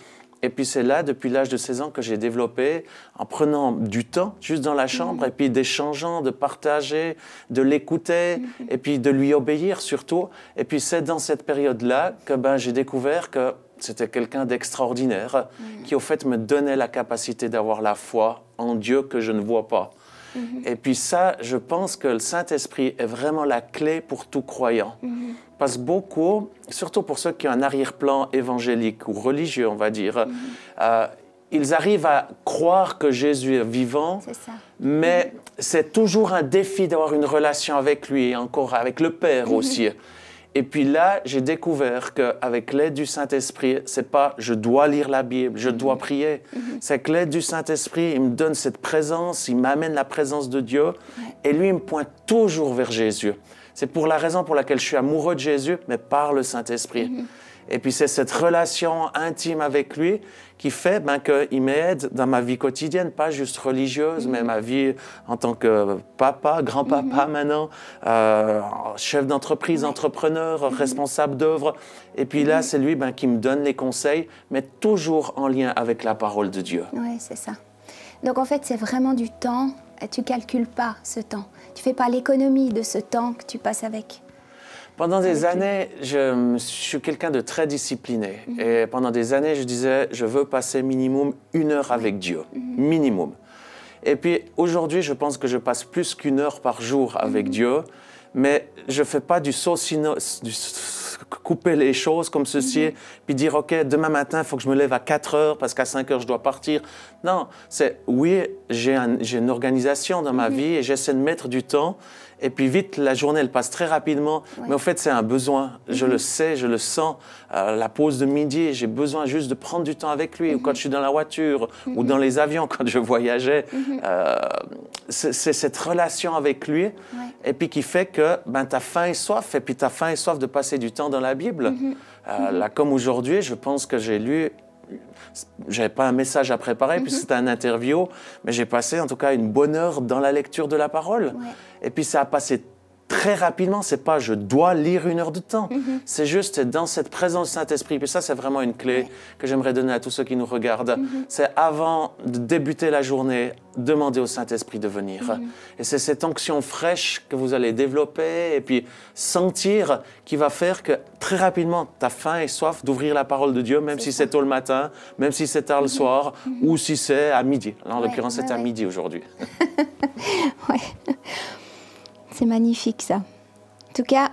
Et puis c'est là, depuis l'âge de 16 ans, que j'ai développé, en prenant du temps, juste dans la chambre, et puis d'échangeant, de partager, de l'écouter, et puis de lui obéir surtout. Et puis c'est dans cette période-là que j'ai découvert que c'était quelqu'un d'extraordinaire, qui au fait me donnait la capacité d'avoir la foi en Dieu que je ne vois pas. Et puis ça, je pense que le Saint-Esprit est vraiment la clé pour tout croyant. Parce que beaucoup, surtout pour ceux qui ont un arrière-plan évangélique ou religieux, on va dire, ils arrivent à croire que Jésus est vivant, mais c'est toujours un défi d'avoir une relation avec lui, et encore avec le Père aussi. Et puis là, j'ai découvert qu'avec l'aide du Saint-Esprit, c'est pas « je dois lire la Bible, je dois prier ». C'est que l'aide du Saint-Esprit, il me donne cette présence, il m'amène la présence de Dieu, et lui, il me pointe toujours vers Jésus. C'est pour la raison pour laquelle je suis amoureux de Jésus, mais par le Saint-Esprit. Et puis c'est cette relation intime avec lui qui fait qu'il m'aide dans ma vie quotidienne, pas juste religieuse, mais ma vie en tant que papa, grand-papa maintenant, chef d'entreprise, entrepreneur, responsable d'œuvre. Et puis là, c'est lui qui me donne les conseils, mais toujours en lien avec la parole de Dieu. Oui, c'est ça. Donc en fait, c'est vraiment du temps. Tu ne calcules pas ce temps. Tu ne fais pas l'économie de ce temps que tu passes avec. Pendant des années, je suis quelqu'un de très discipliné. Et pendant des années, je disais, je veux passer minimum 1 heure avec Dieu. Minimum. Et puis aujourd'hui, je pense que je passe plus qu'1 heure par jour avec Dieu. Mais je ne fais pas du couper les choses comme ceci, puis dire, OK, demain matin, il faut que je me lève à 4 heures parce qu'à 5 heures, je dois partir. Non, c'est, oui, j'ai une organisation dans ma vie et j'essaie de mettre du temps. Et puis vite, la journée, elle passe très rapidement. Mais au fait, c'est un besoin. Je le sais, je le sens. La pause de midi, j'ai besoin juste de prendre du temps avec lui. Ou quand je suis dans la voiture, ou dans les avions, quand je voyageais. C'est cette relation avec lui. Et puis qui fait que tu as faim et soif. Et puis tu as faim et soif de passer du temps dans la Bible. Là, comme aujourd'hui, je pense que j'ai lu... Je n'avais pas un message à préparer, puis c'était une interview, mais j'ai passé en tout cas une bonne heure dans la lecture de la parole. Et puis ça a passé très rapidement, c'est pas je dois lire 1 heure de temps, c'est juste dans cette présence du Saint-Esprit. Puis ça, c'est vraiment une clé que j'aimerais donner à tous ceux qui nous regardent. C'est avant de débuter la journée, demander au Saint-Esprit de venir. Et c'est cette onction fraîche que vous allez développer et puis sentir qui va faire que très rapidement, tu as faim et soif d'ouvrir la parole de Dieu, même si c'est tôt le matin, même si c'est tard le soir, ou si c'est à midi. Là, en l'occurrence, c'est à midi aujourd'hui. C'est magnifique, ça. En tout cas,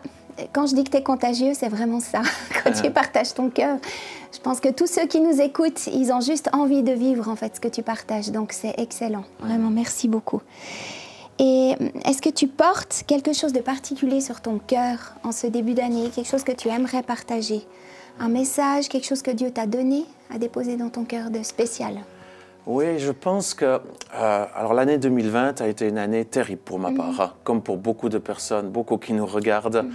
quand je dis que tu es contagieux, c'est vraiment ça. Quand tu partages ton cœur, je pense que tous ceux qui nous écoutent, ils ont juste envie de vivre en fait ce que tu partages. Donc, c'est excellent. Vraiment, merci beaucoup. Et est-ce que tu portes quelque chose de particulier sur ton cœur en ce début d'année? Quelque chose que tu aimerais partager? Un message, quelque chose que Dieu t'a donné à déposer dans ton cœur de spécial? Oui, je pense que alors l'année 2020 a été une année terrible pour ma part, comme pour beaucoup de personnes, beaucoup qui nous regardent.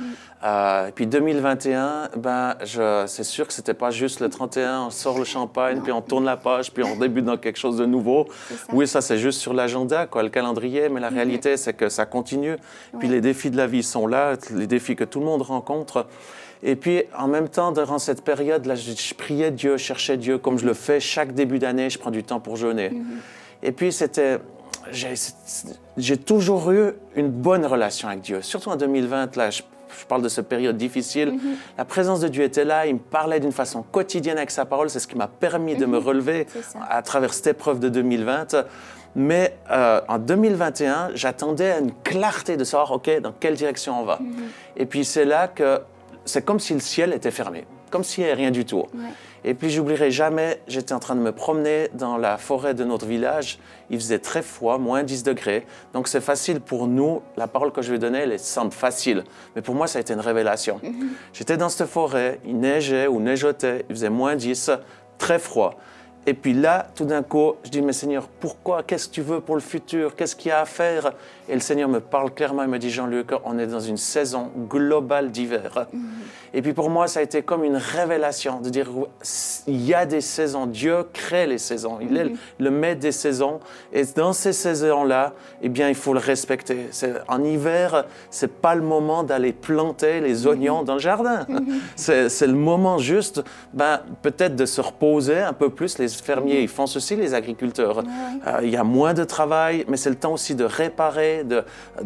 Et puis 2021, c'est sûr que c'était pas juste le 31, on sort le champagne, puis on tourne la page, puis on débute dans quelque chose de nouveau. Oui, ça c'est juste sur l'agenda, le calendrier, mais la réalité c'est que ça continue. Puis les défis de la vie sont là, les défis que tout le monde rencontre. Et puis, en même temps, durant cette période-là, je priais Dieu, je cherchais Dieu, comme je le fais chaque début d'année, je prends du temps pour jeûner. Et puis, j'ai toujours eu une bonne relation avec Dieu. Surtout en 2020, là, je parle de cette période difficile. La présence de Dieu était là, il me parlait d'une façon quotidienne avec sa parole. C'est ce qui m'a permis de me relever à travers cette épreuve de 2020. Mais en 2021, j'attendais une clarté de savoir, OK, dans quelle direction on va. Et puis, c'est là que c'est comme si le ciel était fermé, comme s'il n'y avait rien du tout. Et puis, j'oublierai jamais, j'étais en train de me promener dans la forêt de notre village. Il faisait très froid, moins 10 degrés. Donc, c'est facile pour nous. La parole que je vais donner, elle semble facile. Mais pour moi, ça a été une révélation. J'étais dans cette forêt, il neigeait ou neigeotait, il faisait moins 10, très froid. Et puis là, tout d'un coup, je dis, mais Seigneur, pourquoi? Qu'est-ce que tu veux pour le futur? Qu'est-ce qu'il y a à faire? Et le Seigneur me parle clairement, il me dit, Jean-Luc, on est dans une saison globale d'hiver. Et puis pour moi, ça a été comme une révélation de dire, il y a des saisons, Dieu crée les saisons, il est le maître des saisons. Et dans ces saisons-là, eh bien, il faut le respecter. En hiver, ce n'est pas le moment d'aller planter les oignons dans le jardin. C'est le moment juste, peut-être de se reposer un peu plus. Les fermiers, ils font ceci, les agriculteurs. Il y a moins de travail, mais c'est le temps aussi de réparer, de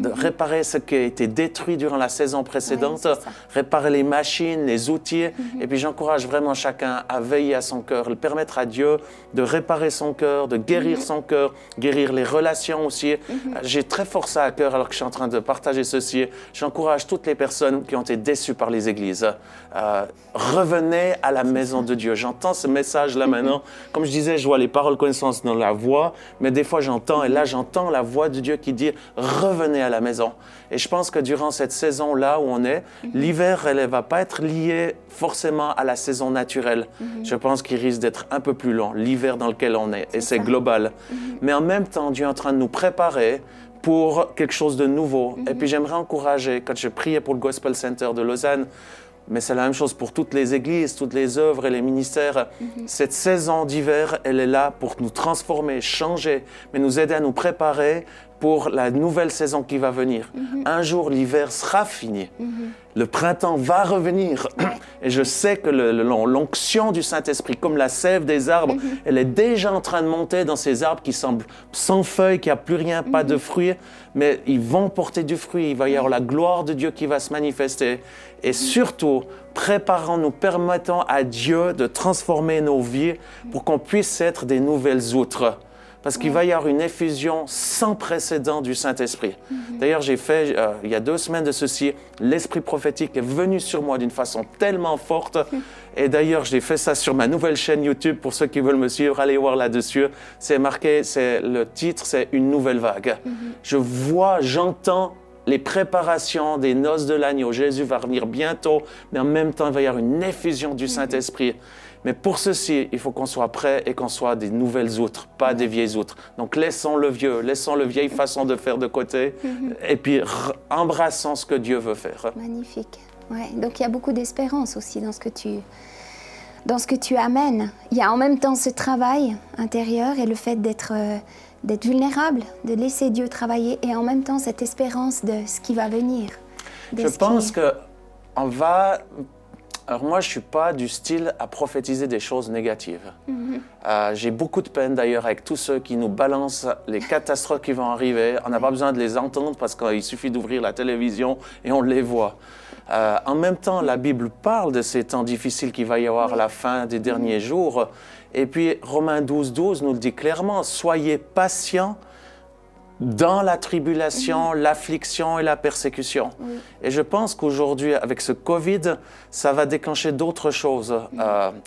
réparer ce qui a été détruit durant la saison précédente, réparer les machines, les outils. Et puis j'encourage vraiment chacun à veiller à son cœur, le permettre à Dieu de réparer son cœur, de guérir son cœur, guérir les relations aussi. J'ai très fort ça à cœur alors que je suis en train de partager ceci. J'encourage toutes les personnes qui ont été déçues par les églises. Revenez à la maison de Dieu. J'entends ce message-là maintenant. Comme je disais, je vois les paroles connaissances dans la voix, mais des fois j'entends, et là j'entends la voix de Dieu qui dit « Revenez à la maison ». Et je pense que durant cette saison-là où on est, l'hiver, elle ne va pas être liée forcément à la saison naturelle. Je pense qu'il risque d'être un peu plus long, l'hiver dans lequel on est, et c'est global. Mais en même temps, Dieu est en train de nous préparer pour quelque chose de nouveau. Et puis j'aimerais encourager, quand je priais pour le Gospel Center de Lausanne, mais c'est la même chose pour toutes les églises, toutes les œuvres et les ministères. Cette saison d'hiver, elle est là pour nous transformer, changer, mais nous aider à nous préparer pour la nouvelle saison qui va venir. Un jour, l'hiver sera fini. Le printemps va revenir. Et je sais que l'onction du Saint-Esprit, comme la sève des arbres, elle est déjà en train de monter dans ces arbres qui semblent sans feuilles, qui n'ont plus rien, pas de fruits, mais ils vont porter du fruit. Il va y avoir la gloire de Dieu qui va se manifester. Et surtout, préparons-nous, permettons à Dieu de transformer nos vies pour qu'on puisse être des nouvelles outres. Parce qu'il va y avoir une effusion sans précédent du Saint-Esprit. D'ailleurs, j'ai fait, il y a 2 semaines de ceci, l'Esprit prophétique est venu sur moi d'une façon tellement forte. Et d'ailleurs, j'ai fait ça sur ma nouvelle chaîne YouTube. Pour ceux qui veulent me suivre, allez voir là-dessus. C'est marqué, le titre, c'est « Une nouvelle vague ». Je vois, j'entends les préparations des noces de l'agneau. Jésus va revenir bientôt, mais en même temps, il va y avoir une effusion du Saint-Esprit. Mais pour ceci, il faut qu'on soit prêt et qu'on soit des nouvelles outres, pas des vieilles outres. Donc laissons le vieux, laissons la vieille façon de faire de côté et puis embrassons ce que Dieu veut faire. Magnifique. Ouais. Donc il y a beaucoup d'espérance aussi dans ce que tu amènes. Il y a en même temps ce travail intérieur et le fait d'être vulnérable, de laisser Dieu travailler et en même temps cette espérance de ce qui va venir. Je pense qu'on va... Alors moi, je ne suis pas du style à prophétiser des choses négatives. J'ai beaucoup de peine d'ailleurs avec tous ceux qui nous balancent les catastrophes qui vont arriver. On n'a pas besoin de les entendre parce qu'il suffit d'ouvrir la télévision et on les voit. En même temps, la Bible parle de ces temps difficiles qu'il va y avoir à la fin des derniers jours. Et puis Romains 12:12 nous le dit clairement, soyez patients dans la tribulation, l'affliction et la persécution. Et je pense qu'aujourd'hui, avec ce Covid, ça va déclencher d'autres choses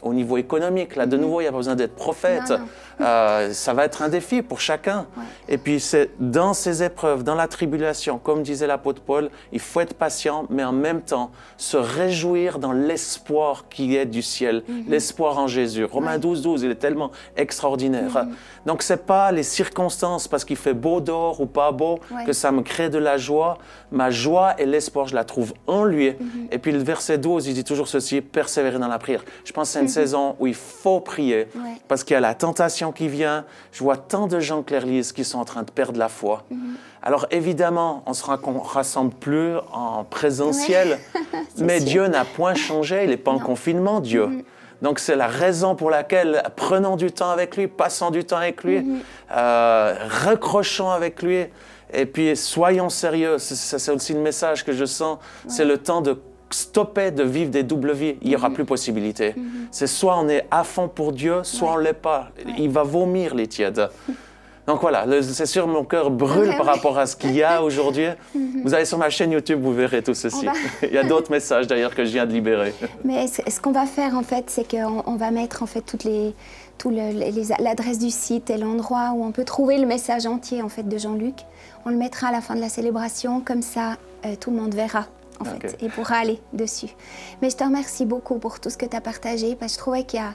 au niveau économique. Là, de nouveau, il n'y a pas besoin d'être prophète. Ça va être un défi pour chacun. Et puis, c'est dans ces épreuves, dans la tribulation, comme disait l'apôtre Paul, il faut être patient, mais en même temps, se réjouir dans l'espoir qui est du ciel, l'espoir en Jésus. Romains 12:12, il est tellement extraordinaire. Donc, ce n'est pas les circonstances, parce qu'il fait beau dehors ou pas beau, que ça me crée de la joie. Ma joie et l'espoir, je la trouve en lui. Et puis le verset 12, il dit toujours ceci, persévérer dans la prière. Je pense que c'est une saison où il faut prier, parce qu'il y a la tentation qui vient. Je vois tant de gens, Claire-Lise, qui sont en train de perdre la foi. Alors évidemment, on ne rassemble plus en présentiel, mais Dieu n'a point changé, il n'est pas en confinement, Dieu. Donc c'est la raison pour laquelle prenons du temps avec lui, passons du temps avec lui, recrochons avec lui et puis soyons sérieux. C'est aussi le message que je sens, c'est le temps de stopper de vivre des doubles vies. Il n'y aura plus possibilité. C'est soit on est à fond pour Dieu, soit on ne l'est pas. Il va vomir les tièdes. Donc voilà, c'est sûr, mon cœur brûle par rapport à ce qu'il y a aujourd'hui. Vous allez sur ma chaîne YouTube, vous verrez tout ceci. Il y a d'autres messages d'ailleurs que je viens de libérer. Mais ce qu'on va faire en fait, c'est qu'on va mettre en fait l'adresse du site et l'endroit où on peut trouver le message entier en fait de Jean-Luc. On le mettra à la fin de la célébration, comme ça tout le monde verra en fait et pourra aller dessus. Mais je te remercie beaucoup pour tout ce que tu as partagé, parce que je trouvais qu'il y a...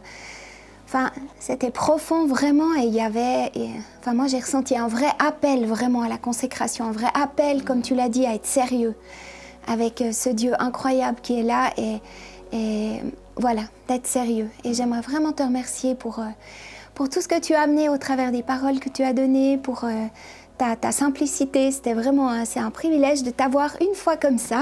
enfin, c'était profond vraiment et il y avait, enfin moi j'ai ressenti un vrai appel vraiment à la consécration, un vrai appel, comme tu l'as dit, à être sérieux avec ce Dieu incroyable qui est là et voilà, d'être sérieux. Et j'aimerais vraiment te remercier pour tout ce que tu as amené au travers des paroles que tu as données, pour ta simplicité. C'était vraiment c'est un privilège de t'avoir une fois comme ça.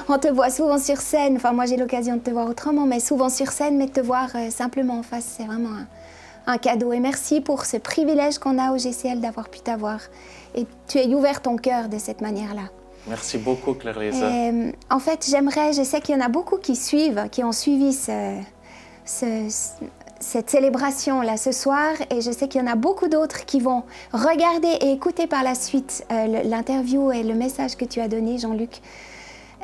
On te voit souvent sur scène, enfin moi j'ai l'occasion de te voir autrement, mais souvent sur scène, mais de te voir simplement en face, c'est vraiment un cadeau. Et merci pour ce privilège qu'on a au GCL d'avoir pu t'avoir. Et tu as ouvert ton cœur de cette manière-là. Merci beaucoup, Claire-Lise. En fait, je sais qu'il y en a beaucoup qui suivent, qui ont suivi cette célébration-là ce soir, et je sais qu'il y en a beaucoup d'autres qui vont regarder et écouter par la suite l'interview et le message que tu as donné, Jean-Luc.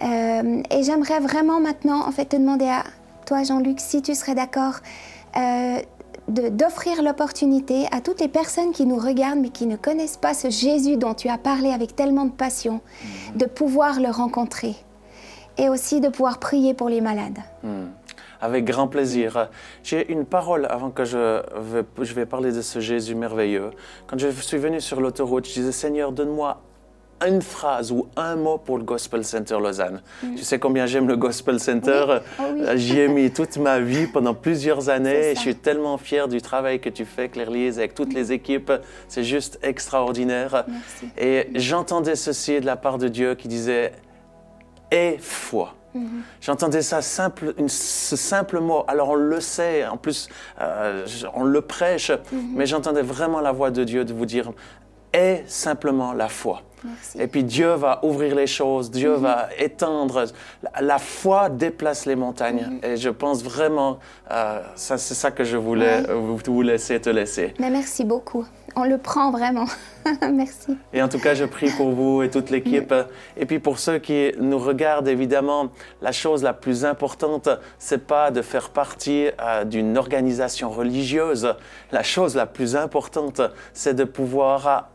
Et j'aimerais vraiment maintenant en fait, te demander à toi, Jean-Luc, si tu serais d'accord d'offrir l'opportunité à toutes les personnes qui nous regardent mais qui ne connaissent pas ce Jésus dont tu as parlé avec tellement de passion, de pouvoir le rencontrer et aussi de pouvoir prier pour les malades. Avec grand plaisir. J'ai une parole avant que je vais parler de ce Jésus merveilleux. Quand je suis venu sur l'autoroute, je disais, Seigneur, donne-moi une phrase ou un mot pour le Gospel Center Lausanne. Tu sais combien j'aime le Gospel Center. Oui. Oh, oui. J'y ai mis toute ma vie pendant plusieurs années. Et je suis tellement fier du travail que tu fais, Claire-Lise, avec toutes les équipes. C'est juste extraordinaire. Merci. Et j'entendais ceci de la part de Dieu qui disait « Aie foi ». J'entendais ça ce simple mot. Alors on le sait, en plus on le prêche, mais j'entendais vraiment la voix de Dieu de vous dire « Aie simplement la foi ». Merci. Et puis Dieu va ouvrir les choses, Dieu va étendre. La foi déplace les montagnes. Et je pense vraiment, c'est ça que je voulais vous laisser, te laisser. Mais merci beaucoup. On le prend vraiment. Merci. Et en tout cas, je prie pour vous et toute l'équipe. Et puis pour ceux qui nous regardent, évidemment, la chose la plus importante, c'est pas de faire partie d'une organisation religieuse. La chose la plus importante, c'est de pouvoir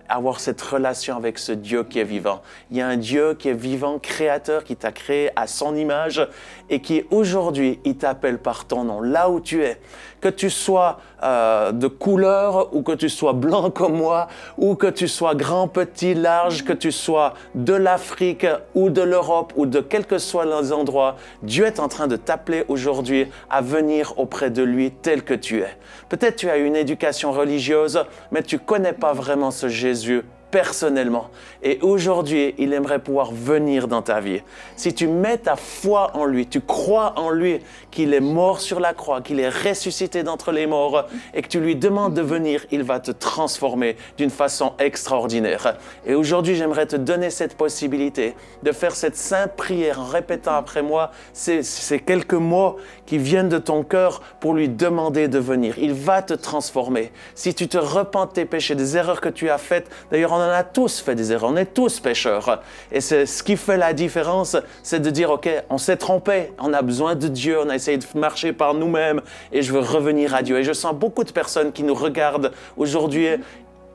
avoir cette relation avec ce Dieu qui est vivant. Il y a un Dieu qui est vivant, créateur, qui t'a créé à son image et qui aujourd'hui, il t'appelle par ton nom, là où tu es. Que tu sois de couleur ou que tu sois blanc comme moi, ou que tu sois grand, petit, large, que tu sois de l'Afrique ou de l'Europe ou de quels que soient les endroits, Dieu est en train de t'appeler aujourd'hui à venir auprès de lui tel que tu es. Peut-être tu as une éducation religieuse, mais tu ne connais pas vraiment ce Jésus personnellement. Et aujourd'hui, il aimerait pouvoir venir dans ta vie. Si tu mets ta foi en lui, tu crois en lui, qu'il est mort sur la croix, qu'il est ressuscité d'entre les morts et que tu lui demandes de venir, il va te transformer d'une façon extraordinaire. Et aujourd'hui, j'aimerais te donner cette possibilité de faire cette simple prière en répétant après moi ces quelques mots qui viennent de ton cœur pour lui demander de venir. Il va te transformer. Si tu te repens de tes péchés, des erreurs que tu as faites, d'ailleurs, on en a tous fait des erreurs, on est tous pécheurs. Et c'est ce qui fait la différence, c'est de dire, OK, on s'est trompé, on a besoin de Dieu, on a essayé de marcher par nous-mêmes et je veux revenir à Dieu. Et je sens beaucoup de personnes qui nous regardent aujourd'hui.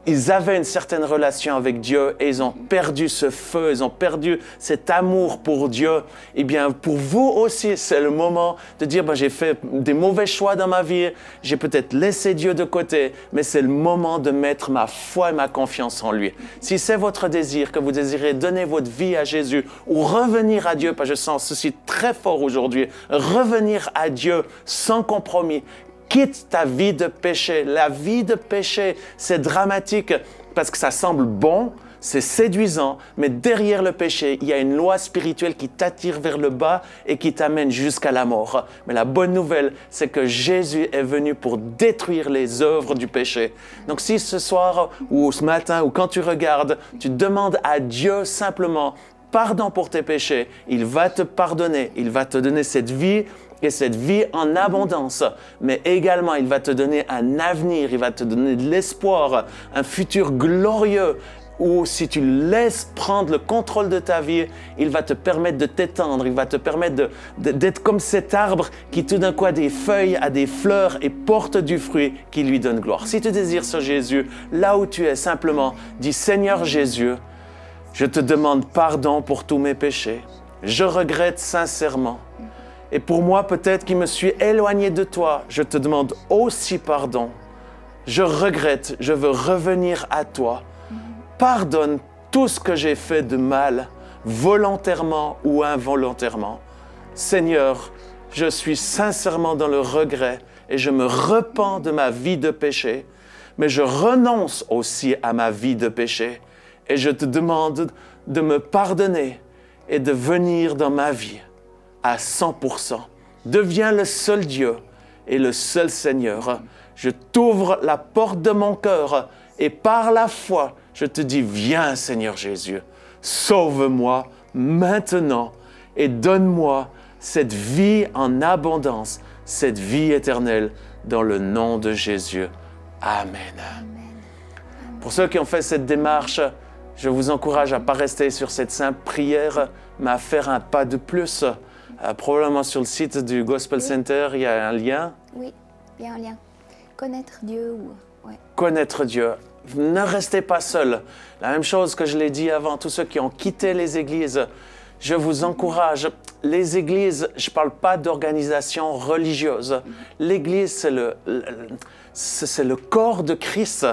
Ils avaient une certaine relation avec Dieu et ils ont perdu ce feu, ils ont perdu cet amour pour Dieu. Eh bien, pour vous aussi, c'est le moment de dire, j'ai fait des mauvais choix dans ma vie, j'ai peut-être laissé Dieu de côté, mais c'est le moment de mettre ma foi et ma confiance en lui. Si c'est votre désir, que vous désirez donner votre vie à Jésus ou revenir à Dieu, parce que je sens ceci très fort aujourd'hui, revenir à Dieu sans compromis, quitte ta vie de péché. La vie de péché, c'est dramatique parce que ça semble bon, c'est séduisant, mais derrière le péché, il y a une loi spirituelle qui t'attire vers le bas et qui t'amène jusqu'à la mort. Mais la bonne nouvelle, c'est que Jésus est venu pour détruire les œuvres du péché. Donc si ce soir ou ce matin ou quand tu regardes, tu demandes à Dieu simplement pardon pour tes péchés, il va te pardonner, il va te donner cette vie et cette vie en abondance, mais également il va te donner un avenir, il va te donner de l'espoir, un futur glorieux où si tu laisses prendre le contrôle de ta vie, il va te permettre de t'étendre, il va te permettre d'être comme cet arbre qui tout d'un coup a des feuilles, a des fleurs et porte du fruit qui lui donne gloire. Si tu désires ce Jésus, là où tu es, simplement dis Seigneur Jésus, je te demande pardon pour tous mes péchés, je regrette sincèrement. Et pour moi, peut-être qui me suis éloigné de toi, je te demande aussi pardon. Je regrette, je veux revenir à toi. Pardonne tout ce que j'ai fait de mal, volontairement ou involontairement. Seigneur, je suis sincèrement dans le regret et je me repens de ma vie de péché, mais je renonce aussi à ma vie de péché et je te demande de me pardonner et de venir dans ma vie à 100%. Deviens le seul Dieu et le seul Seigneur. Je t'ouvre la porte de mon cœur et par la foi, je te dis, viens Seigneur Jésus, sauve-moi maintenant et donne-moi cette vie en abondance, cette vie éternelle dans le nom de Jésus. Amen. Pour ceux qui ont fait cette démarche, je vous encourage à ne pas rester sur cette simple prière, mais à faire un pas de plus. Probablement sur le site du Gospel Center, il y a un lien. Oui, il y a un lien. Connaître Dieu ou... Ouais. Connaître Dieu. Ne restez pas seul. La même chose que je l'ai dit avant, tous ceux qui ont quitté les églises, je vous encourage. Les églises, je ne parle pas d'organisation religieuse. L'église, c'est le corps de Christ.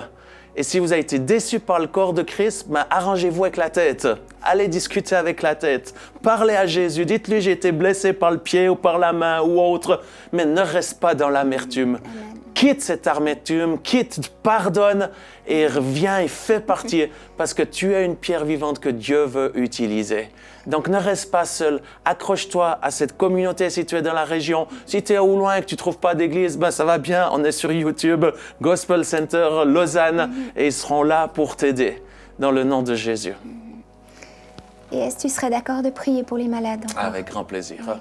Et si vous avez été déçu par le corps de Christ, ben, arrangez-vous avec la tête. Allez discuter avec la tête. Parlez à Jésus. Dites-lui, j'ai été blessé par le pied ou par la main ou autre. Mais ne reste pas dans l'amertume. Quitte cette amertume, pardonne et reviens et fais partie parce que tu es une pierre vivante que Dieu veut utiliser. Donc ne reste pas seul, accroche-toi à cette communauté si tu es dans la région. Si tu es au loin et que tu ne trouves pas d'église, ben ça va bien, on est sur YouTube, Gospel Center Lausanne et ils seront là pour t'aider dans le nom de Jésus. Et est-ce que tu serais d'accord de prier pour les malades encore? Avec grand plaisir. Oui.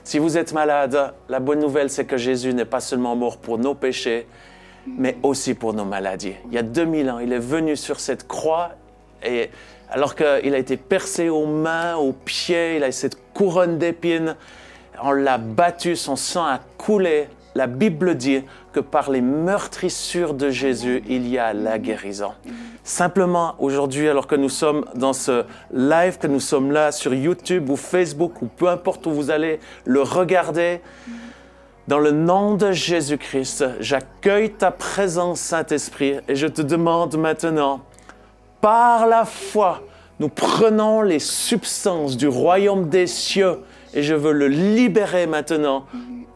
Si vous êtes malade, la bonne nouvelle, c'est que Jésus n'est pas seulement mort pour nos péchés, mais aussi pour nos maladies. Il y a 2000 ans, il est venu sur cette croix, et alors qu'il a été percé aux mains, aux pieds, il a cette couronne d'épines, on l'a battu, son sang a coulé. La Bible dit que par les meurtrissures de Jésus, il y a la guérison. Simplement, aujourd'hui, alors que nous sommes dans ce live, que nous sommes là sur YouTube ou Facebook ou peu importe où vous allez le regarder, dans le nom de Jésus-Christ, j'accueille ta présence, Saint-Esprit, et je te demande maintenant, par la foi, nous prenons les substances du royaume des cieux et je veux le libérer maintenant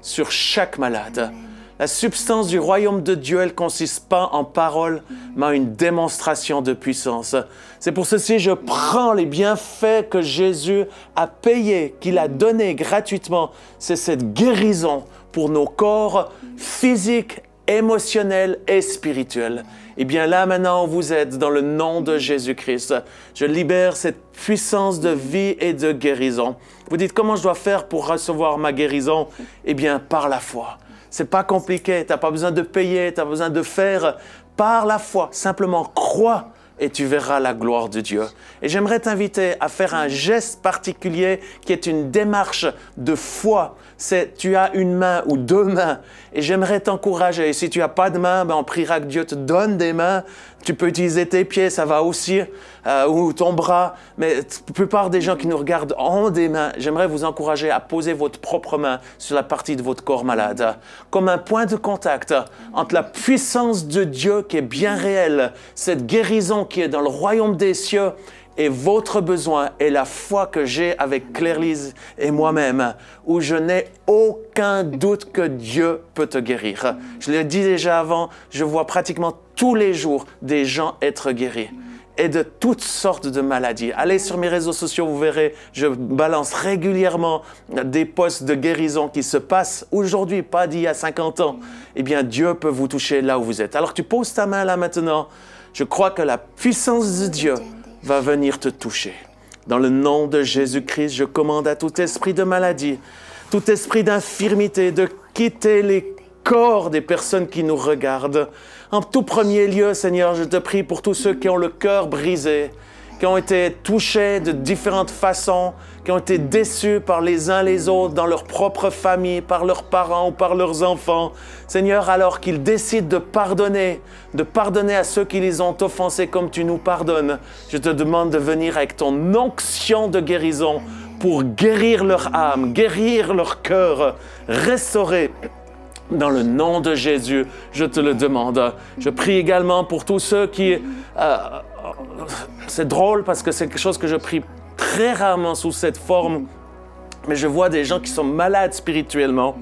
sur chaque malade. La substance du royaume de Dieu, elle ne consiste pas en paroles, mais en une démonstration de puissance. C'est pour ceci que je prends les bienfaits que Jésus a payés, qu'il a donnés gratuitement. C'est cette guérison pour nos corps physiques, émotionnels et spirituels. Et bien là, maintenant, vous êtes dans le nom de Jésus-Christ. Je libère cette puissance de vie et de guérison. Vous dites, comment je dois faire pour recevoir ma guérison? Eh bien, par la foi. C'est pas compliqué, tu n'as pas besoin de payer, tu n'as pas besoin de faire. Par la foi, simplement crois et tu verras la gloire de Dieu. Et j'aimerais t'inviter à faire un geste particulier qui est une démarche de foi. C'est tu as une main ou deux mains et j'aimerais t'encourager. Si tu n'as pas de main, ben on priera que Dieu te donne des mains. Tu peux utiliser tes pieds, ça va aussi, ou ton bras. Mais la plupart des gens qui nous regardent ont des mains. J'aimerais vous encourager à poser votre propre main sur la partie de votre corps malade, comme un point de contact entre la puissance de Dieu qui est bien réelle, cette guérison qui est dans le royaume des cieux, et votre besoin et la foi que j'ai avec Claire-Lise et moi-même, où je n'ai aucun doute que Dieu peut te guérir. Je l'ai dit déjà avant, je vois pratiquement tous les jours des gens être guéris et de toutes sortes de maladies. Allez sur mes réseaux sociaux, vous verrez, je balance régulièrement des posts de guérison qui se passent aujourd'hui, pas d'il y a 50 ans. Eh bien, Dieu peut vous toucher là où vous êtes. Alors tu poses ta main là maintenant. Je crois que la puissance de Dieu va venir te toucher. Dans le nom de Jésus-Christ, je commande à tout esprit de maladie, tout esprit d'infirmité, de quitter les corps des personnes qui nous regardent. En tout premier lieu, Seigneur, je te prie pour tous ceux qui ont le cœur brisé, qui ont été touchés de différentes façons, qui ont été déçus par les uns les autres dans leur propre famille, par leurs parents ou par leurs enfants. Seigneur, alors qu'ils décident de pardonner à ceux qui les ont offensés comme tu nous pardonnes, je te demande de venir avec ton onction de guérison pour guérir leur âme, guérir leur cœur, restaurer. Dans le nom de Jésus, je te le demande. Je prie également pour tous ceux qui... c'est drôle parce que c'est quelque chose que je prie très rarement sous cette forme, mais je vois des gens qui sont malades spirituellement.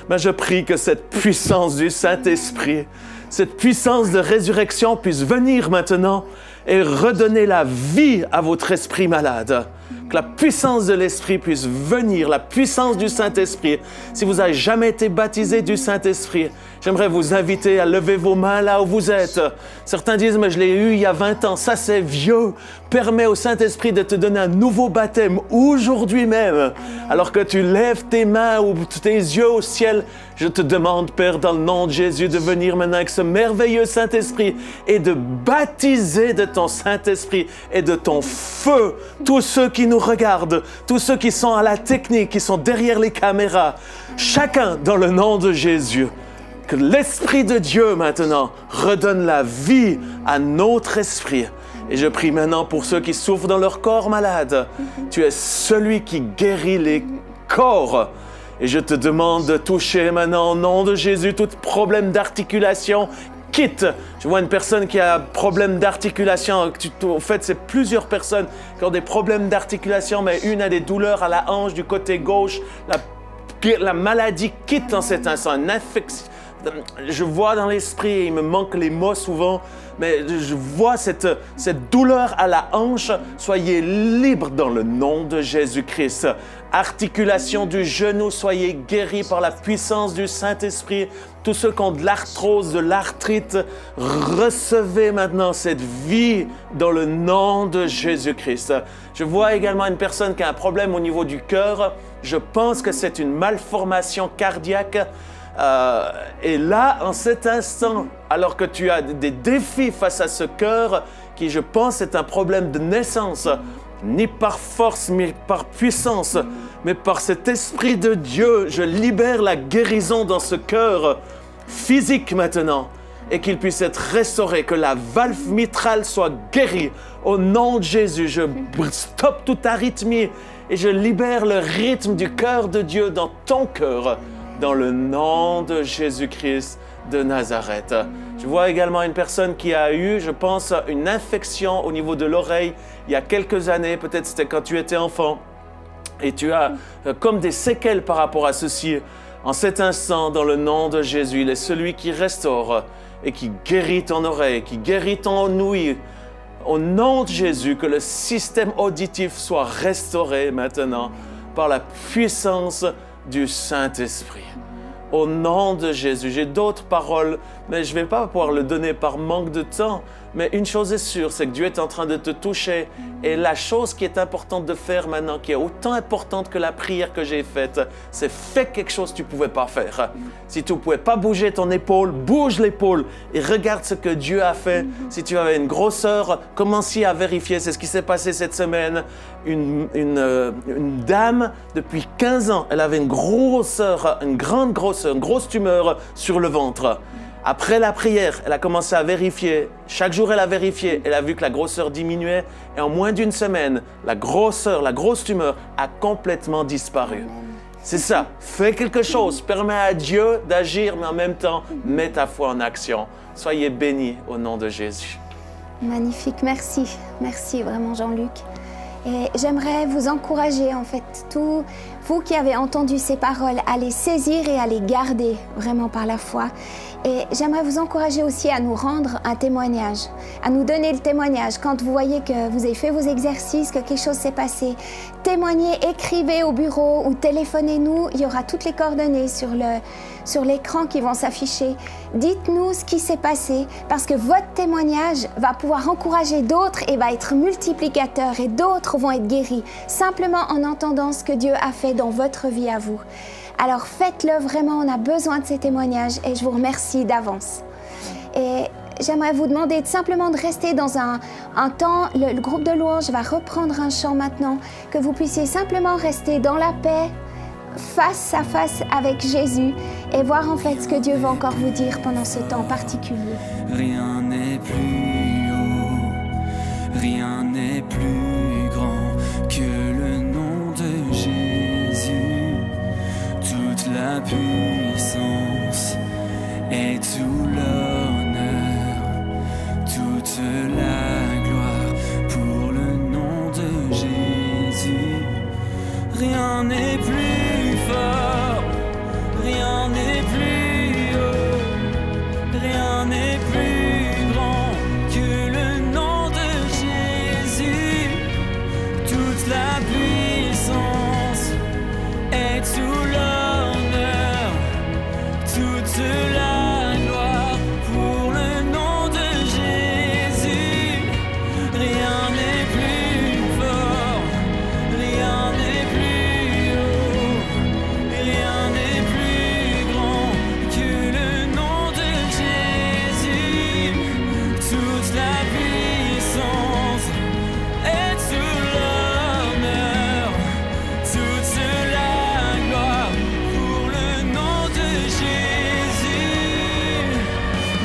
Mais je prie que cette puissance du Saint-Esprit, cette puissance de résurrection puisse venir maintenant et redonner la vie à votre esprit malade. Que la puissance de l'Esprit puisse venir, la puissance du Saint-Esprit. Si vous n'avez jamais été baptisé du Saint-Esprit, j'aimerais vous inviter à lever vos mains là où vous êtes. Certains disent, mais je l'ai eu il y a 20 ans, ça c'est vieux. Permets au Saint-Esprit de te donner un nouveau baptême aujourd'hui même. Alors que tu lèves tes mains ou tes yeux au ciel, je te demande, Père, dans le nom de Jésus, de venir maintenant avec ce merveilleux Saint-Esprit et de baptiser de ton Saint-Esprit et de ton feu tous ceux qui nous regardent, tous ceux qui sont à la technique, qui sont derrière les caméras. Chacun dans le nom de Jésus. Que l'Esprit de Dieu maintenant redonne la vie à notre esprit. Et je prie maintenant pour ceux qui souffrent dans leur corps malade. Tu es celui qui guérit les corps. Et je te demande de toucher maintenant au nom de Jésus tout problème d'articulation. Quitte. Je vois une personne qui a un problème d'articulation. En fait, c'est plusieurs personnes qui ont des problèmes d'articulation, mais une a des douleurs à la hanche du côté gauche. La maladie quitte en cet instant. Une infection. Je vois dans l'esprit, il me manque les mots souvent, mais je vois cette douleur à la hanche. Soyez libres dans le nom de Jésus-Christ. Articulation du genou, soyez guéris par la puissance du Saint-Esprit. Tous ceux qui ont de l'arthrose, de l'arthrite, recevez maintenant cette vie dans le nom de Jésus-Christ. Je vois également une personne qui a un problème au niveau du cœur. Je pense que c'est une malformation cardiaque. Et là, en cet instant, alors que tu as des défis face à ce cœur, qui je pense est un problème de naissance, ni par force, ni par puissance, mais par cet Esprit de Dieu, je libère la guérison dans ce cœur physique maintenant, et qu'il puisse être restauré, que la valve mitrale soit guérie. Au nom de Jésus, je stoppe toute arythmie et je libère le rythme du cœur de Dieu dans ton cœur. Dans le nom de Jésus-Christ de Nazareth. Je vois également une personne qui a eu, je pense, une infection au niveau de l'oreille il y a quelques années, peut-être c'était quand tu étais enfant, et tu as comme des séquelles par rapport à ceci. En cet instant, dans le nom de Jésus, il est celui qui restaure et qui guérit ton oreille, qui guérit ton ouïe. Au nom de Jésus, que le système auditif soit restauré maintenant par la puissance du Saint-Esprit. Au nom de Jésus, j'ai d'autres paroles, mais je ne vais pas pouvoir le donner par manque de temps. Mais une chose est sûre, c'est que Dieu est en train de te toucher. Et la chose qui est importante de faire maintenant, qui est autant importante que la prière que j'ai faite, c'est fais quelque chose que tu ne pouvais pas faire. Si tu ne pouvais pas bouger ton épaule, bouge l'épaule et regarde ce que Dieu a fait. Si tu avais une grosseur, commencez à vérifier. C'est ce qui s'est passé cette semaine. Une dame, depuis 15 ans, elle avait une grosseur, une grande grosseur, une grosse tumeur sur le ventre. Après la prière, elle a commencé à vérifier. Chaque jour, elle a vérifié. Elle a vu que la grosseur diminuait. Et en moins d'une semaine, la grosse tumeur a complètement disparu. C'est ça. Fais quelque chose. Permets à Dieu d'agir, mais en même temps, mets ta foi en action. Soyez bénis au nom de Jésus. Magnifique. Merci. Merci vraiment, Jean-Luc. Et j'aimerais vous encourager, en fait, tous vous qui avez entendu ces paroles, à les saisir et à les garder vraiment par la foi. Et j'aimerais vous encourager aussi à nous rendre un témoignage, à nous donner le témoignage. Quand vous voyez que vous avez fait vos exercices, que quelque chose s'est passé, témoignez, écrivez au bureau ou téléphonez-nous. Il y aura toutes les coordonnées sur l'écran qui vont s'afficher. Dites-nous ce qui s'est passé parce que votre témoignage va pouvoir encourager d'autres et va être multiplicateur et d'autres vont être guéris simplement en entendant ce que Dieu a fait dans votre vie à vous. Alors faites-le vraiment, on a besoin de ces témoignages et je vous remercie d'avance. Et j'aimerais vous demander simplement de rester dans un temps, le groupe de louanges va reprendre un chant maintenant, que vous puissiez simplement rester dans la paix, face à face avec Jésus et voir en fait ce que Dieu va encore vous dire pendant ce temps particulier. Rien n'est plus haut, rien n'est plus grand que le nom de rien n'est plus fort, rien n'est plus haut, rien n'est plus grand que le nom de Jésus. Toute la puissance est sous l'honneur, toute la gloire pour le nom de Jésus. Rien n'est plus fort, rien n'est plus haut, rien n'est plus grand que le nom de Jésus. Toute la puissance est sous l'honneur, toute la gloire pour le nom de Jésus.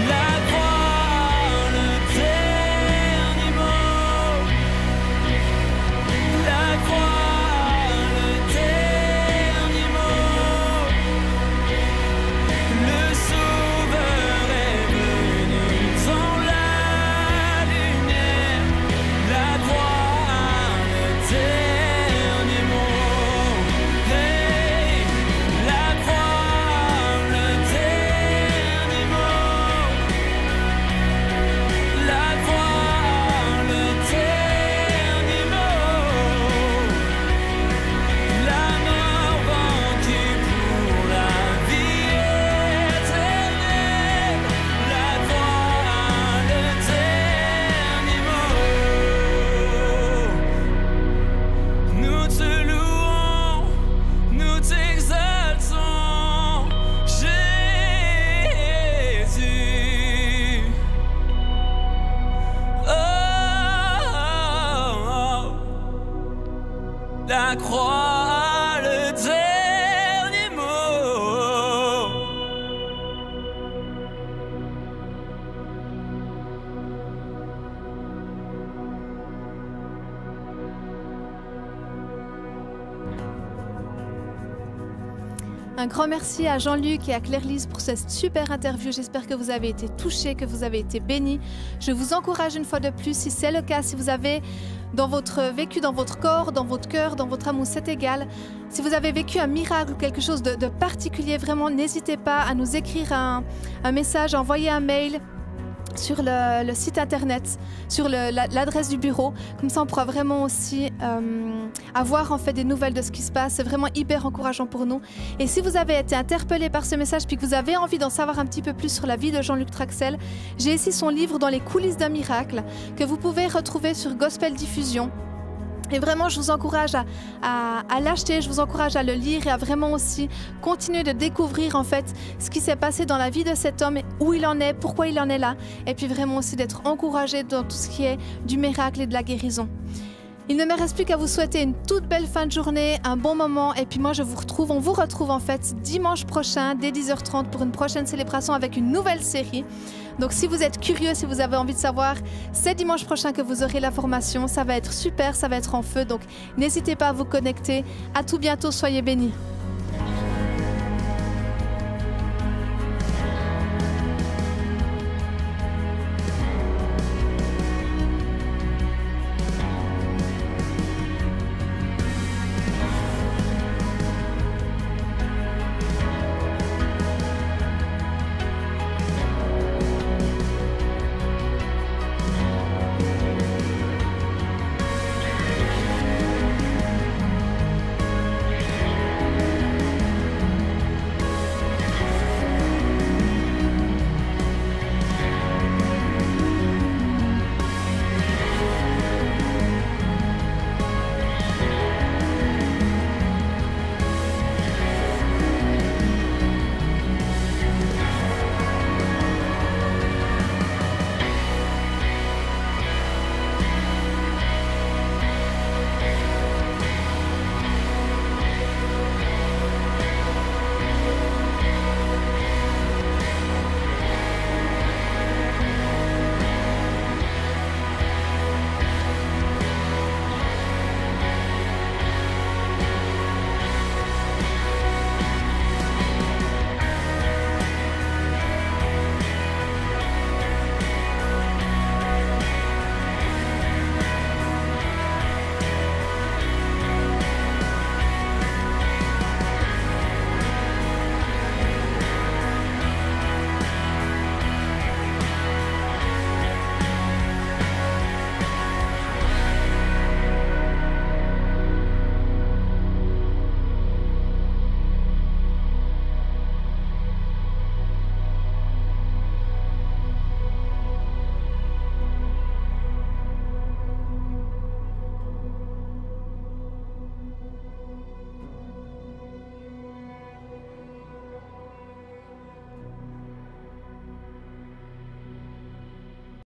La croix, le dernier mot. La croix, le dernier mot. Le Sauveur est venu dans la lumière. La croix, le dernier mot. Hey, la croix, le dernier mot. La croix, le dernier mot. La mort vaincue pour la vie éternelle. La croix, le dernier mot. Nous te louons, nous t'exaltons, Jésus. Oh, la croix, le dernier mot. Un grand merci à Jean-Luc et à Claire-Lise pour cette super interview. J'espère que vous avez été touchés, que vous avez été bénis. Je vous encourage une fois de plus, si c'est le cas, si vous avez vécu dans votre corps, dans votre cœur, dans votre amour, c'est égal. Si vous avez vécu un miracle ou quelque chose de particulier, vraiment, n'hésitez pas à nous écrire un message, à envoyer un mail sur le site internet, sur l'adresse du bureau. Comme ça, on pourra vraiment aussi avoir en fait des nouvelles de ce qui se passe. C'est vraiment hyper encourageant pour nous. Et si vous avez été interpellé par ce message puis que vous avez envie d'en savoir un petit peu plus sur la vie de Jean-Luc Traxel, j'ai ici son livre Dans les coulisses d'un miracle que vous pouvez retrouver sur Gospel Diffusion. Et vraiment, je vous encourage à l'acheter, je vous encourage à le lire et à vraiment aussi continuer de découvrir en fait ce qui s'est passé dans la vie de cet homme, où il en est, pourquoi il en est là, et puis vraiment aussi d'être encouragé dans tout ce qui est du miracle et de la guérison. Il ne me reste plus qu'à vous souhaiter une toute belle fin de journée, un bon moment, et puis moi on vous retrouve en fait dimanche prochain dès 10h30 pour une prochaine célébration avec une nouvelle série. Donc si vous êtes curieux, si vous avez envie de savoir, c'est dimanche prochain que vous aurez la formation. Ça va être super, ça va être en feu, donc n'hésitez pas à vous connecter. À tout bientôt, soyez bénis.